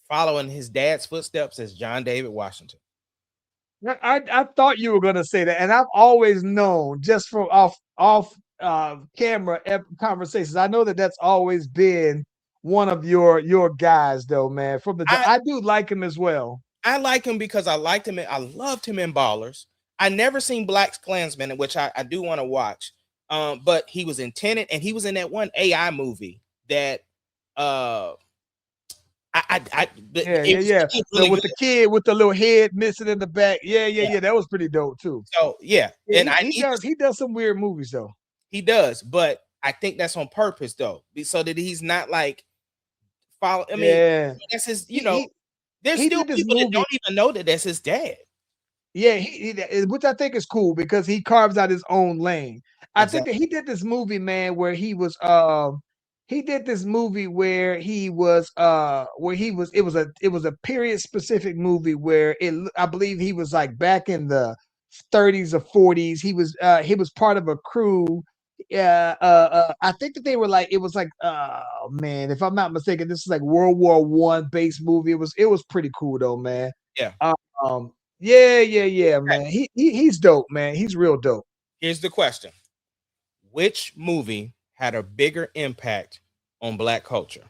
following his dad's footsteps, as John David Washington. I thought you were gonna say that, and I've always known just from off camera conversations. I know that that's always been one of your guys, though, man. From the I I do like him as well. I like him because I liked him. I loved him in Ballers. I never seen Black Klansman, which I do want to watch. But he was in Tenet, and he was in that one AI movie that Yeah. it was really With good. the kid with the little head missing in the back. Yeah. That was pretty dope too. So yeah, Yeah, and he does some weird movies though. he does, but I think that's on purpose though, so that he's not like follow. I mean, Yeah, that's his. he There's he still did this people that movie. don't even know that that's his dad. Yeah, which I think is cool because he carves out his own lane. I think that Exactly. he did this movie, man, where he did this movie where he was it was a period specific movie where I believe he was like back in the 30s or 40s. He was part of a crew. I think that they were like it was like man, if I'm not mistaken, this is like World War I based movie. It was pretty cool though, man. Yeah. Um, yeah, Okay. man. He's dope, man. He's real dope. Here's the question: which movie had a bigger impact on Black culture?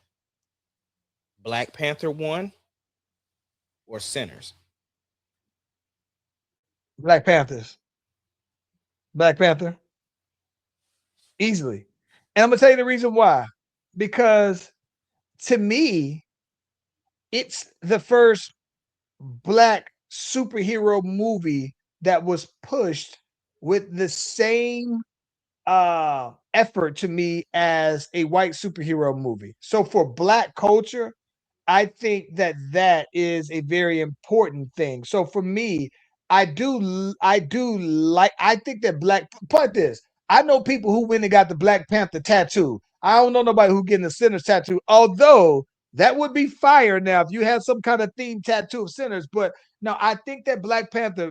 Black Panther 1 or Sinners? Black Panthers. Black Panther. Easily. And I'm gonna tell you the reason why. Because to me, it's the first black superhero movie that was pushed with the same effort to me as a white superhero movie. So for black culture, I think that that is a very important thing. So for me, I do like I think that put this. I know people who went and got the Black Panther tattoo. I don't know nobody who getting the Sinners tattoo. Although that would be fire now if you had some kind of theme tattoo of Sinners. But no, I think that Black Panther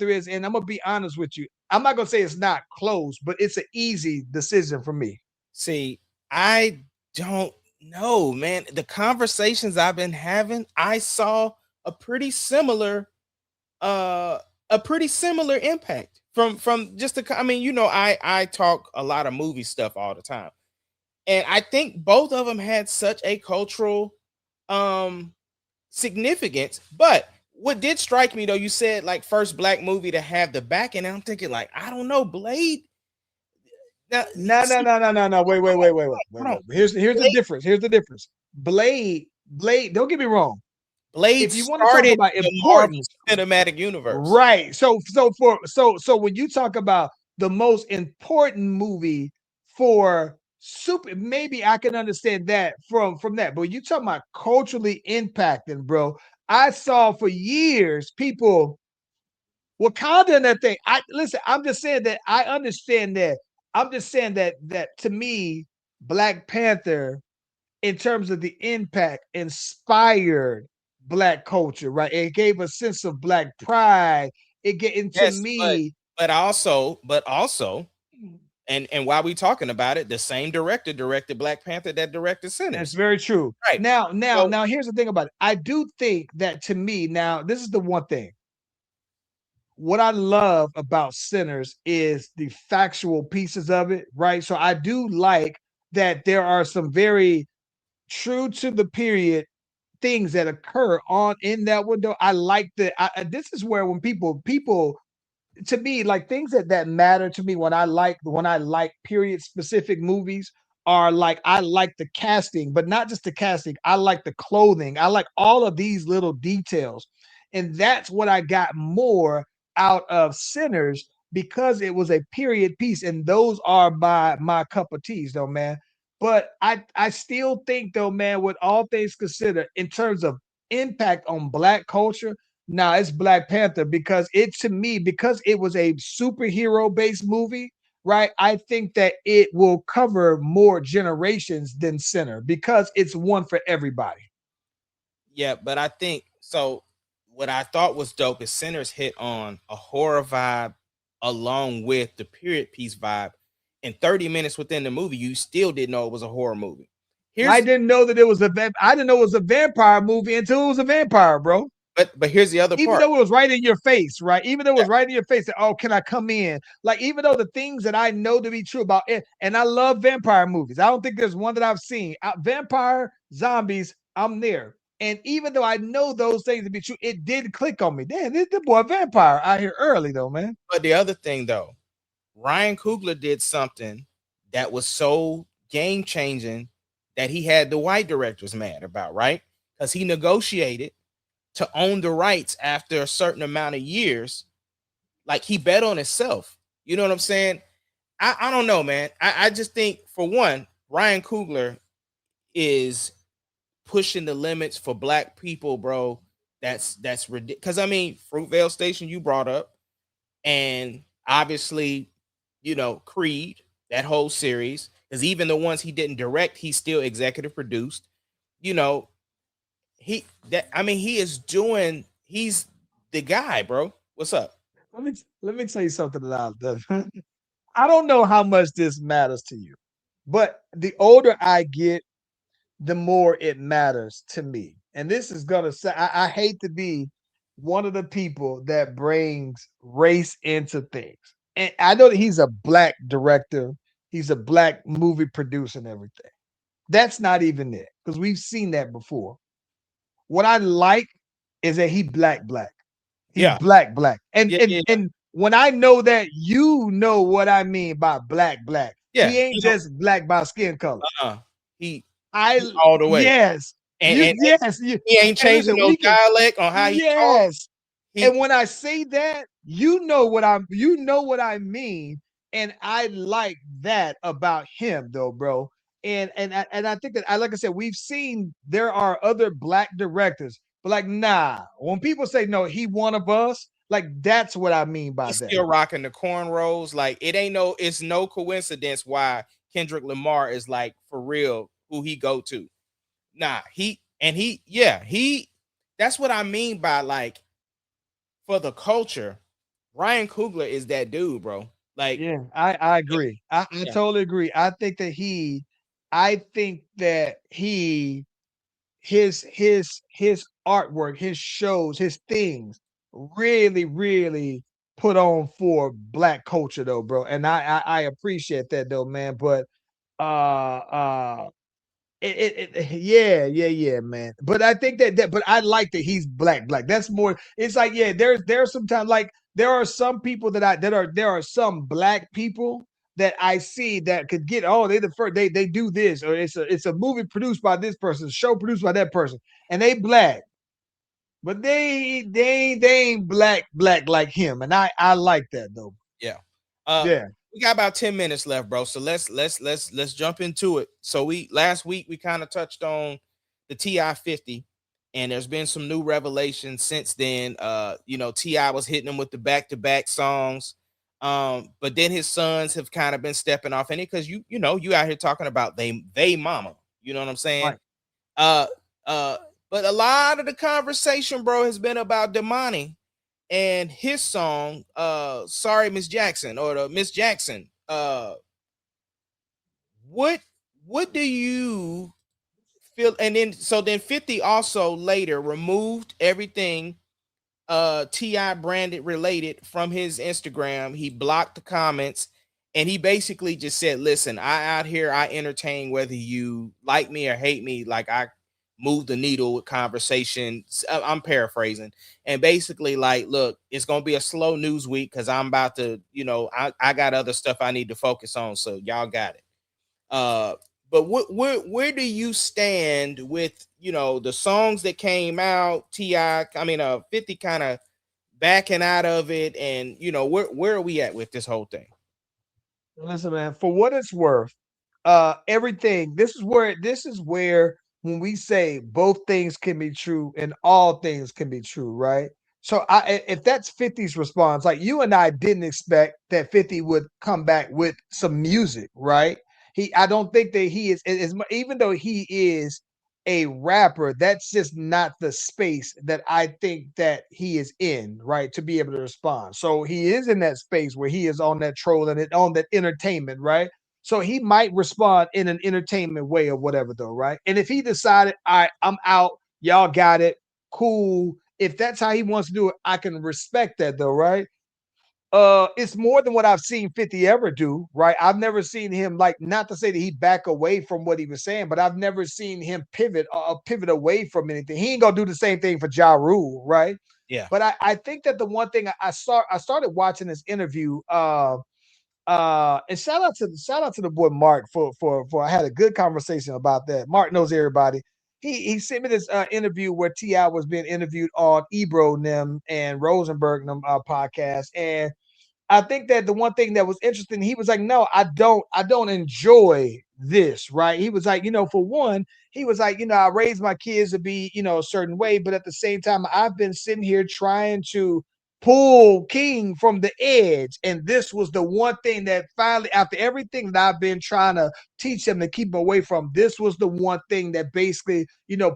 is, and I'm gonna be honest with you. I'm not gonna say it's not close, but it's an easy decision for me. See, I don't know, man. The conversations I've been having, I saw a pretty similar impact from just the I mean, I talk a lot of movie stuff all the time. And I think both of them had such a cultural significance. But what did strike me though, you said like first black movie to have the back, and I'm thinking like, I don't know, Blade. Now, No. hold on. Here's the Blade, difference. Here's the difference. Blade. Don't get me wrong. Blade If you want to talk started about the Marvel importance, Cinematic Universe. right? So when you talk about the most important movie for super, maybe I can understand that from that. But when you talk about culturally impacting, bro, I saw for years people Wakanda and that thing. I listen. I'm just saying that I understand that. I'm just saying that to me, Black Panther, in terms of the impact, inspired black culture. Right, it gave a sense of black pride. It get into Yes, me. but also And while we talking about it, the same director directed Black Panther that directed That's Sinners. very true. Right. Now, here's the thing about it. I do think that to me, now, this is the one thing. What I love about Sinners is the factual pieces of it, right? So I do like that there are some very true to the period things that occur on in that window. I like that. This is where when people to me, like things that matter to me when I like period specific movies are like I like the casting, but not just the casting. I like the clothing. I like all of these little details. And that's what I got more out of Sinners because it was a period piece. And those are my cup of teas, though, man. But I still think though, man, with all things considered, in terms of impact on black culture, nah, it's Black Panther because it to me, because it was a superhero based movie, right? I think that it will cover more generations than Sinner because it's one for everybody. Yeah, but I think so. What I thought was dope is Sinners hit on a horror vibe along with the period piece vibe. And 30 minutes within the movie, you still didn't know it was a horror movie. I didn't know that it was I didn't know it was a vampire movie until it was a vampire, bro. But here's the other Even part. though it was right in your face, right? Even though it was right in your face, that, oh, can I come in? Like, even though the things that I know to be true about it, and I love vampire movies. I don't think there's one that I've seen. Vampire, zombies, I'm there. And even though I know those things to be true, it did click on me. Damn, this the boy vampire out here early, though, man. But the other thing, though, Ryan Coogler did something that was so game changing that he had the white directors mad about, right? Because he negotiated to own the rights after a certain amount of years. Like he bet on himself. You know what I'm saying? I don't know, man. I just think, for one, Ryan Coogler is pushing the limits for black people, bro. That's ridiculous. Because I mean, Fruitvale Station you brought up, and obviously, Creed, that whole series, because even the ones he didn't direct, he still executive produced. He he's the guy, bro. What's up? Let me tell you something about I don't know how much this matters to you, but the older I get, the more it matters to me. And this is gonna say I hate to be one of the people that brings race into things. And I know that he's a black director, he's a black movie producer and everything. That's not even it, because we've seen that before. What I like is that he black. He's Yeah. black. And Yeah, and yeah, and when I know that, you know what I mean by black. yeah. He ain't just black by skin color. He I all the way. yes. And, You and yes. You he ain't and changing listen, no we can dialect on how he talks. yes. He, And when I say that, you know what I mean. And I like that about him though, bro. And I think that like I said, we've seen there are other black directors, but like, nah, when people say no, he one of us, like that's what I mean by he's that. still rocking the cornrows. Like it's no coincidence why Kendrick Lamar is like for real who he go to. Nah, that's what I mean by like for the culture. Ryan Coogler is that dude, bro. Like, Yeah, I agree. I yeah, totally agree. I think that his artwork, his shows, his things really put on for black culture though, bro. And I appreciate that though, man. But uh yeah, man. But I think but I like that he's black. That's more. It's like, yeah, there's sometimes like there are some people there are some black people that I see that could get, oh, they the first, they do this, or it's a movie produced by this person, show produced by that person, and they black, but they ain't black like him, and I like that though. yeah. Yeah. We got about 10 minutes left, bro. So let's jump into it. So last week we kind of touched on the TI 50, and there's been some new revelations since then. TI was hitting him with the back-to-back songs. But then his sons have kind of been stepping off in it because you out here talking about they mama. You know what I'm saying? Right. But a lot of the conversation, bro, has been about Domani and his song, Sorry Miss Jackson, or the Miss Jackson what what do you feel? And then 50 also later removed everything Ti branded related from his Instagram. He blocked the comments, and he basically just said, "Listen, I out here, I entertain whether you like me or hate me. Like I move the needle with conversations." I'm paraphrasing, and basically like, look, it's gonna be a slow news week because I'm about to, I got other stuff I need to focus on. So y'all got it. Uh, but where do you stand with the songs that came out? I mean, 50 kind of backing out of it, and where are we at with this whole thing? Listen, man, for what it's worth, everything. This is where when we say both things can be true and all things can be true, right? So if that's 50's response, like you and I didn't expect that 50 would come back with some music, right? I don't think that he is even though he is a rapper, that's just not the space that I think that he is in, right? To be able to respond. So he is in that space where he is on that troll and on that entertainment, right? So he might respond in an entertainment way or whatever, though, right? And if he decided, all right, I'm out, y'all got it, cool. If that's how he wants to do it, I can respect that, though, right? It's more than what I've seen 50 ever do, right? I've never seen him, like, not to say that he back away from what he was saying, but I've never seen him pivot away from anything. He ain't gonna do the same thing for Ja Rule, right? Yeah. But I think that the one thing I started watching this interview, and shout out to the boy Mark for I had a good conversation about that. Mark knows everybody. He sent me this interview where Ti was being interviewed on Ebro and them and Rosenberg and them podcast, and I think that the one thing that was interesting, he was like, "No, I don't enjoy this." Right? He was like, for one, he was like, I raised my kids to be, a certain way, but at the same time, I've been sitting here trying to pull King from the edge, and this was the one thing that finally, after everything that I've been trying to teach him to keep him away from, this was the one thing that basically,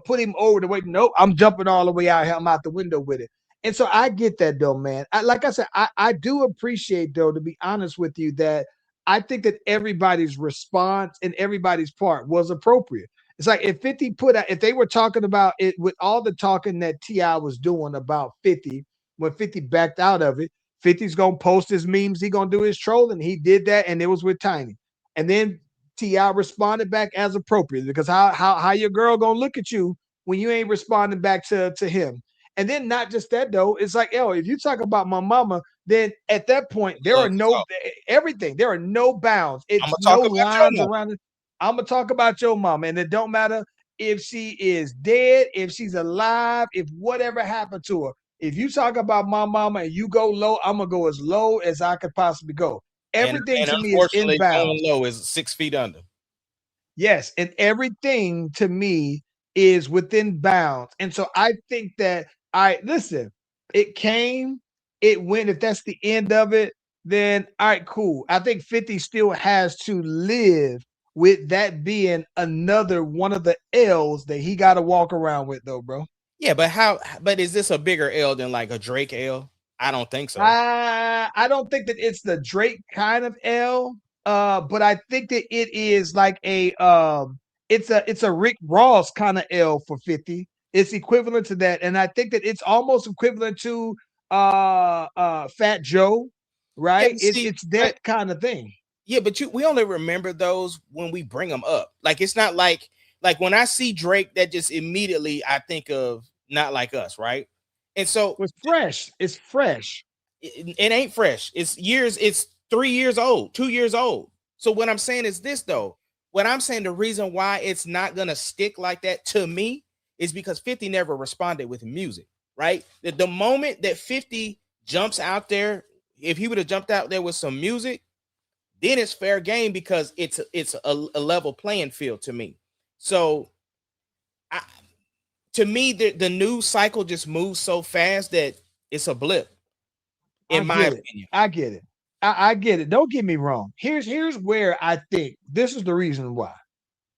put him over the way. Nope, I'm jumping all the way out here. I'm out the window with it. And so I get that though, man. Like I said, I do appreciate though, to be honest with you, that I think that everybody's response and everybody's part was appropriate. It's like if 50 if they were talking about it with all the talking that Ti was doing about 50, when 50 backed out of it, 50's gonna post his memes, he gonna do his trolling. He did that, and it was with Tiny. And then Ti responded back as appropriate because how your girl gonna look at you when you ain't responding back to him? And then not just that though, it's like, if you talk about my mama, then at that point there Love are to no talk. everything. There are no bounds. I'm It's gonna no talk about your lines mom. around it. I'm gonna talk about your mama, and it don't matter if she is dead, if she's alive, if whatever happened to her. If you talk about my mama and you go low, I'm gonna go as low as I could possibly go. And Everything to me is in unfortunately, going bounds. low is 6 feet under. Yes, and everything to me is within bounds. And so I think that I listen, it came, it went. If that's the end of it, then all right, cool. I think 50 still has to live with that being another one of the L's that he got to walk around with, though, bro. Yeah, but how? But is this a bigger L than like a Drake L? I don't think so. I don't think that it's the Drake kind of L, but I think that it is like it's a Rick Ross kind of L for 50. It's equivalent to that, and I think that it's almost equivalent to Fat Joe, Yeah, right? but It's see, it's that kind of thing. yeah, but we only remember those when we bring them up. Like it's not like when I see Drake, that just immediately I think of Not Like Us, right? And so It's fresh. It's fresh. it ain't fresh. It's years. It's 3 years old, 2 years old. So what I'm saying is this though. What I'm saying, the reason why it's not gonna stick like that to me is because 50 never responded with music, right? The moment that 50 jumps out there, if he would have jumped out there with some music, then it's fair game because it's a level playing field to me. So I, to me, the news cycle just moves so fast that it's a blip, I in my get it. opinion. I get it. I get it. Don't get me wrong. Here's where I think this is the reason why.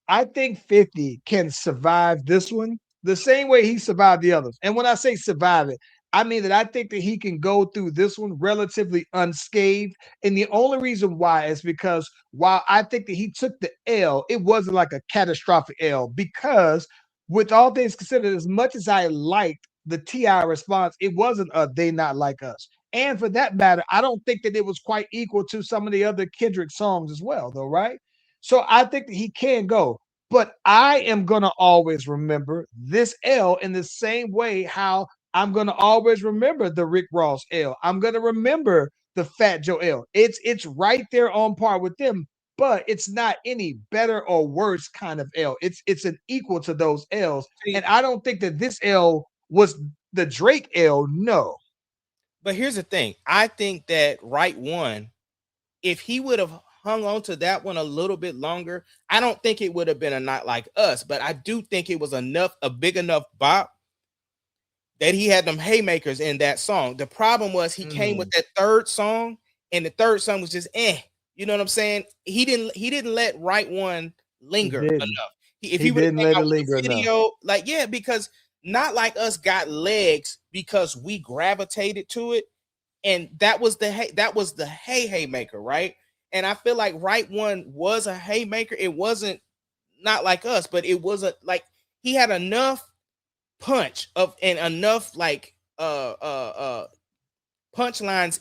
I think 50 can survive this one the same way he survived the others. And when I say survive it, I mean that I think that he can go through this one relatively unscathed. And the only reason why is because while I think that he took the L, it wasn't like a catastrophic L because with all things considered, as much as I liked the TI response, it wasn't a they not like us. And for that matter, I don't think that it was quite equal to some of the other Kendrick songs as well, though, right? So I think that he can go. But I am gonna always remember this L in the same way how I'm gonna always remember the Rick Ross L. I'm gonna remember the Fat Joe L. It's right there on par with them, but it's not any better or worse kind of L. It's an equal to those L's. And See, I don't think that this L was the Drake L. No. but here's the thing. I think that Right One, if he would have hung on to that one a little bit longer, I don't think it would have been a Not Like Us, but I do think it was a big enough bop that he had them haymakers in that song. The problem was he came with that third song, and the third song was just eh. You know what I'm saying? He didn't let Right One He linger didn't. enough. If He he would have didn't came let out it with linger a enough. video, like yeah, because Not Like Us got legs because we gravitated to it, and that was the haymaker, right? And I feel like Right One was a haymaker. It wasn't Not Like Us, but it wasn't like he had enough punch of and enough like punchlines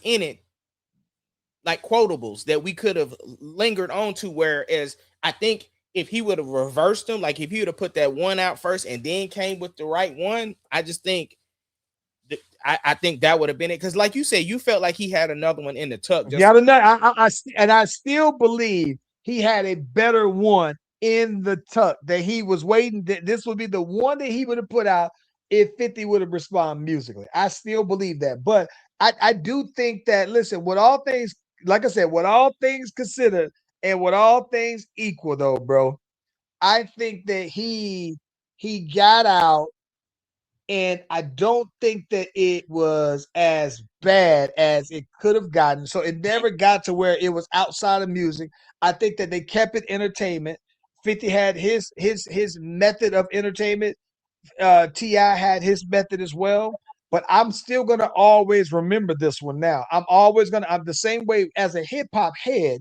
in it, like quotables that we could have lingered on to. Whereas I think if he would have reversed them, like if he would have put that one out first and then came with the Right One, I just think I think that would have been it. Because like you said, you felt like he had another one in the tuck. Just Yeah, I still believe he had a better one in the tuck that he was waiting. That this would be the one that he would have put out if 50 would have responded musically. I still believe that. But I do think that, listen, with all things, like I said, with all things considered and with all things equal, though, bro, I think that he got out and I don't think that it was as bad as it could have gotten. So it never got to where it was outside of music. I think that they kept it entertainment. 50 had his method of entertainment. Ti had his method as well, but I'm still gonna always remember this one. Now I'm the same way as a hip hop head.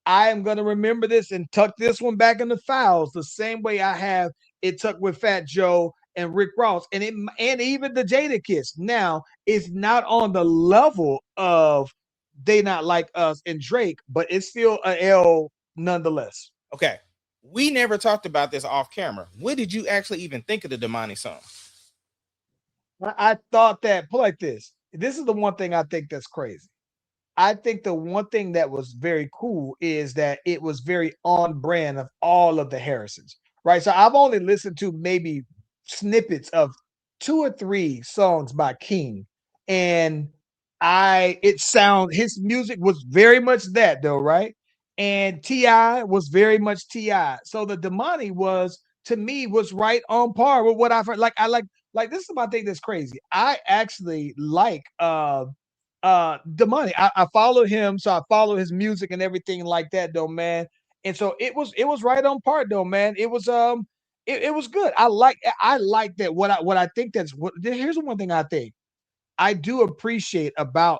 I am gonna remember this and tuck this one back in the files the same way I have it tucked with Fat Joe and Rick Ross and even the Jada Kiss. Now it's not on the level of They Not Like Us and Drake, but it's still a L nonetheless. okay. We never talked about this off camera. What did you actually even think of the Domani song? I thought that put like this. This is the one thing I think that's crazy. I think the one thing that was very cool is that it was very on brand of all of the Harrisons, right? So I've only listened to maybe snippets of 2 or 3 songs by King, and his music was very much that though, right? And Ti was very much Ti. So the Damani was to me was right on par with what I've heard. Like this is my thing that's crazy. I actually like the money. I follow him, so I follow his music and everything like that, though, man. And so it was right on part, though, man. It was good. I like that. What I think that's what here's the one thing I think I do appreciate about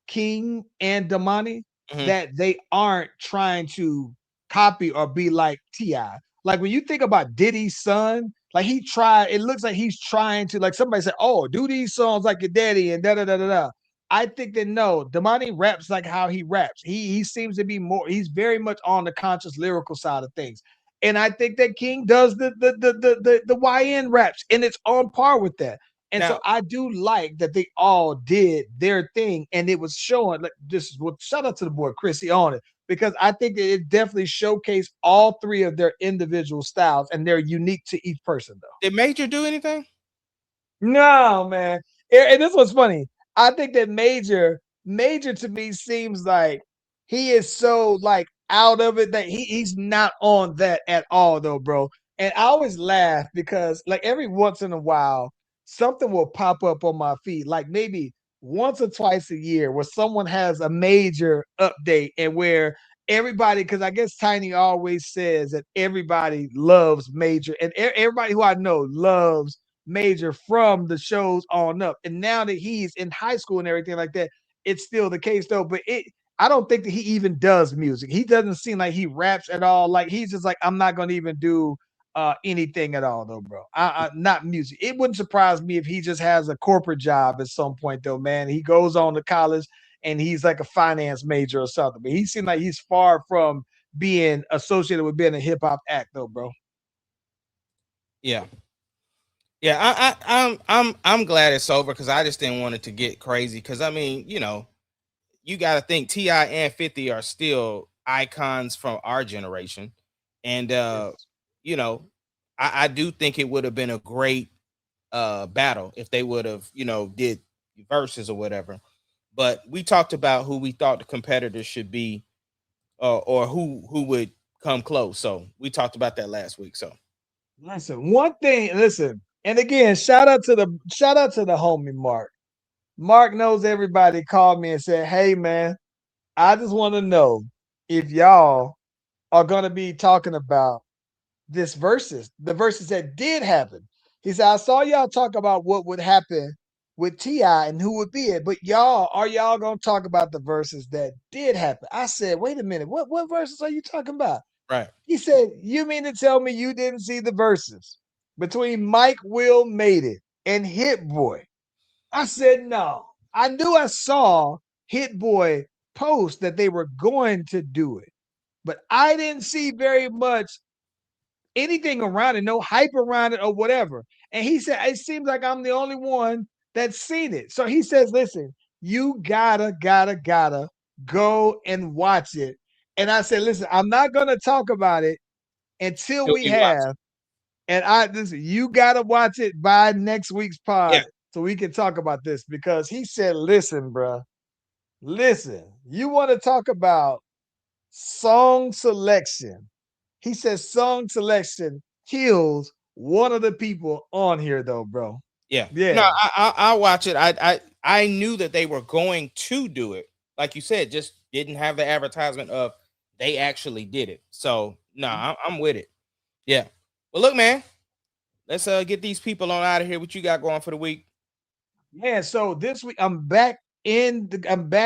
King and Domani Mhm. that they aren't trying to copy or be like Ti. Like when you think about Diddy's son, like he tried, it looks like he's trying to, like somebody said, "Oh, do these songs like your daddy," and da da da da da. I think that no, Domani raps like how he raps. He seems to be more. He's very much on the conscious lyrical side of things, and I think that King does the YN raps, and it's on par with that. And so Now, I do like that they all did their thing, and it was showing. Like this is what shout out to the boy Chrissy on it because I think that it definitely showcased all 3 of their individual styles, and they're unique to each person, though. did Major do anything? No, man. And this was funny. I think that Major to me seems like he is so like out of it that he's not on that at all though, bro. And I always laugh because like every once in a while something will pop up on my feed, like maybe once or twice a year where someone has a major update and where everybody, because I guess Tiny always says that everybody loves Major and everybody who I know loves major from the shows on up. And now that he's in high school and everything like that, it's still the case though. But I don't think that he even does music. He doesn't seem like he raps at all. Like he's just like, I'm not gonna even do anything at all though, bro. Not music. It wouldn't surprise me if he just has a corporate job at some point though, man. He goes on to college and he's like a finance major or something. But he seems like he's far from being associated with being a hip hop act though, bro. Yeah. Yeah, I'm glad it's over because I just didn't want it to get crazy. Because I mean, you got to think Ti and 50 are still icons from our generation, and Yes. you know, I do think it would have been a great battle if they would have did verses or whatever. But we talked about who we thought the competitors should be, or who would come close. So we talked about that last week. So Listen, one thing, listen, and again, shout out to the homie Mark. Mark knows everybody called me and said, "Hey man, I just want to know if y'all are gonna be talking about the verses that did happen." He said, "I saw y'all talk about what would happen with Ti and who would be it, but y'all gonna talk about the verses that did happen?" I said, "Wait a minute, what verses are you talking about?" right, He said, "You mean to tell me you didn't see the verses between Mike Will Made It and Hit Boy?" I said, "No." I knew I saw Hit Boy post that they were going to do it, but I didn't see very much anything around it, no hype around it or whatever. And he said, "It seems like I'm the only one that's seen it." So he says, "Listen, you gotta go and watch it." And I said, "Listen, I'm not gonna talk about it until till we we watch it. have." And I listen, you gotta watch it by next week's Yeah, pod so we can talk about this because he said, "Listen, bro, listen, you want to talk about song selection?" He says song selection kills one of the people on here, though, bro. yeah. No, Yeah. I'll watch it. I knew that they were going to do it, like you said, just didn't have the advertisement of they actually did it. So no, I'm with it. Yeah. Well, look, man, let's get these people on out of here. What you got going for the week? Yeah, so this week I'm back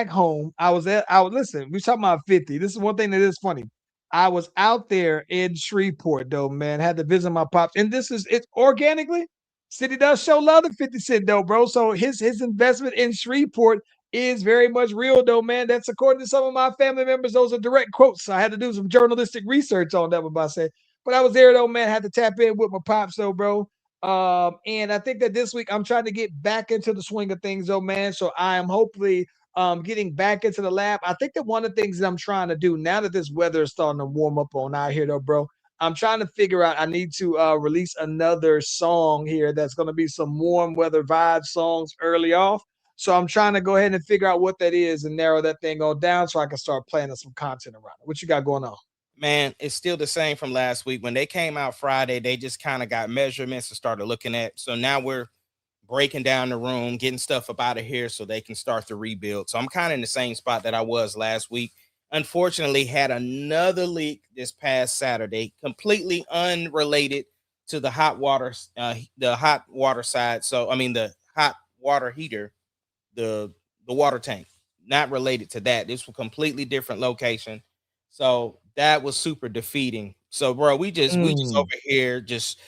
home. I was listen, we talking about 50. This is one thing that is funny. I was out there in Shreveport though, man. Had to visit my pops. And this is it organically. City does show love to 50 Cent though, bro. So his investment in Shreveport is very much real though, man. That's according to some of my family members. Those are direct quotes. So I had to do some journalistic research on that one by say. But I was there though, man. Had to tap in with my pops though, bro. And I think that this week I'm trying to get back into the swing of things, though, man. So I am hopefully getting back into the lab. I think that one of the things that I'm trying to do now that this weather is starting to warm up on out here, though, bro, I'm trying to figure out. I need to release another song here that's going to be some warm weather vibe songs early off. So I'm trying to go ahead and figure out what that is and narrow that thing all down so I can start planning some content around it. What you got going on? Man, it's still the same from last week. When they came out Friday, they just kind of got measurements and started looking at. So now we're breaking down the room, getting stuff up out of here so they can start the rebuild. So I'm kind of in the same spot that I was last week. Unfortunately, had another leak this past Saturday, completely unrelated to the hot water side. So I mean the hot water heater, the water tank, not related to that. This was a completely different location. So that was super defeating. So, bro, we just over Mm. here just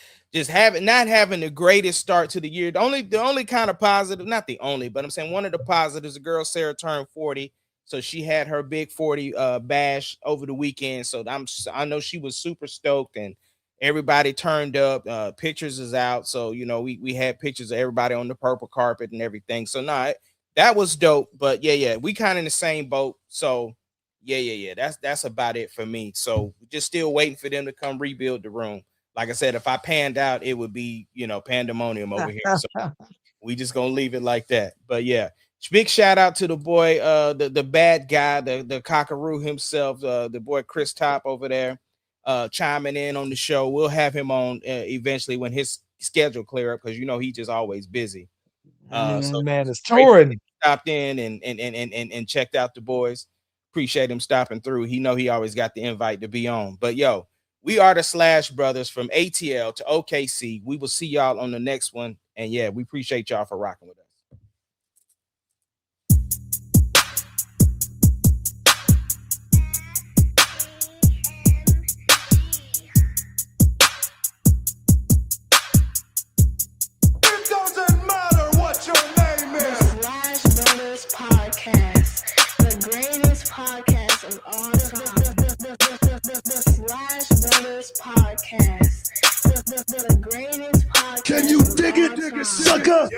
having not having the greatest start to the year. The only kind of positive, not the only, but I'm saying one of the positives, the girl Sarah turned 40. So she had her big 40 bash over the weekend. So I know she was super stoked and everybody turned up. Pictures is out. So we had pictures of everybody on the purple carpet and everything. So nah, that was dope. But yeah, we kind of in the same boat. So yeah. That's about it for me. So just still waiting for them to come rebuild the room. Like I said, if I panned out, it would be pandemonium over here. So we just gonna leave it like that. But yeah, big shout out to the boy, the bad guy, the cockaroo himself, the boy Chris Top over there, chiming in on the show. We'll have him on eventually when his schedule clear up because he's just always busy. So Man, it's grateful that touring. he stopped in and checked out the boys. Appreciate him stopping through. He always got the invite to be on. But yo, We are the Slash Brothers from ATL to OKC. We will see y'all on the next one. And yeah, we appreciate y'all for rocking with us. It doesn't matter what your name is. The Slash Brothers Podcast, the greatest podcast of all time. The Slash Brothers Podcast, the greatest podcast. Can you dig it, of all time. sucker?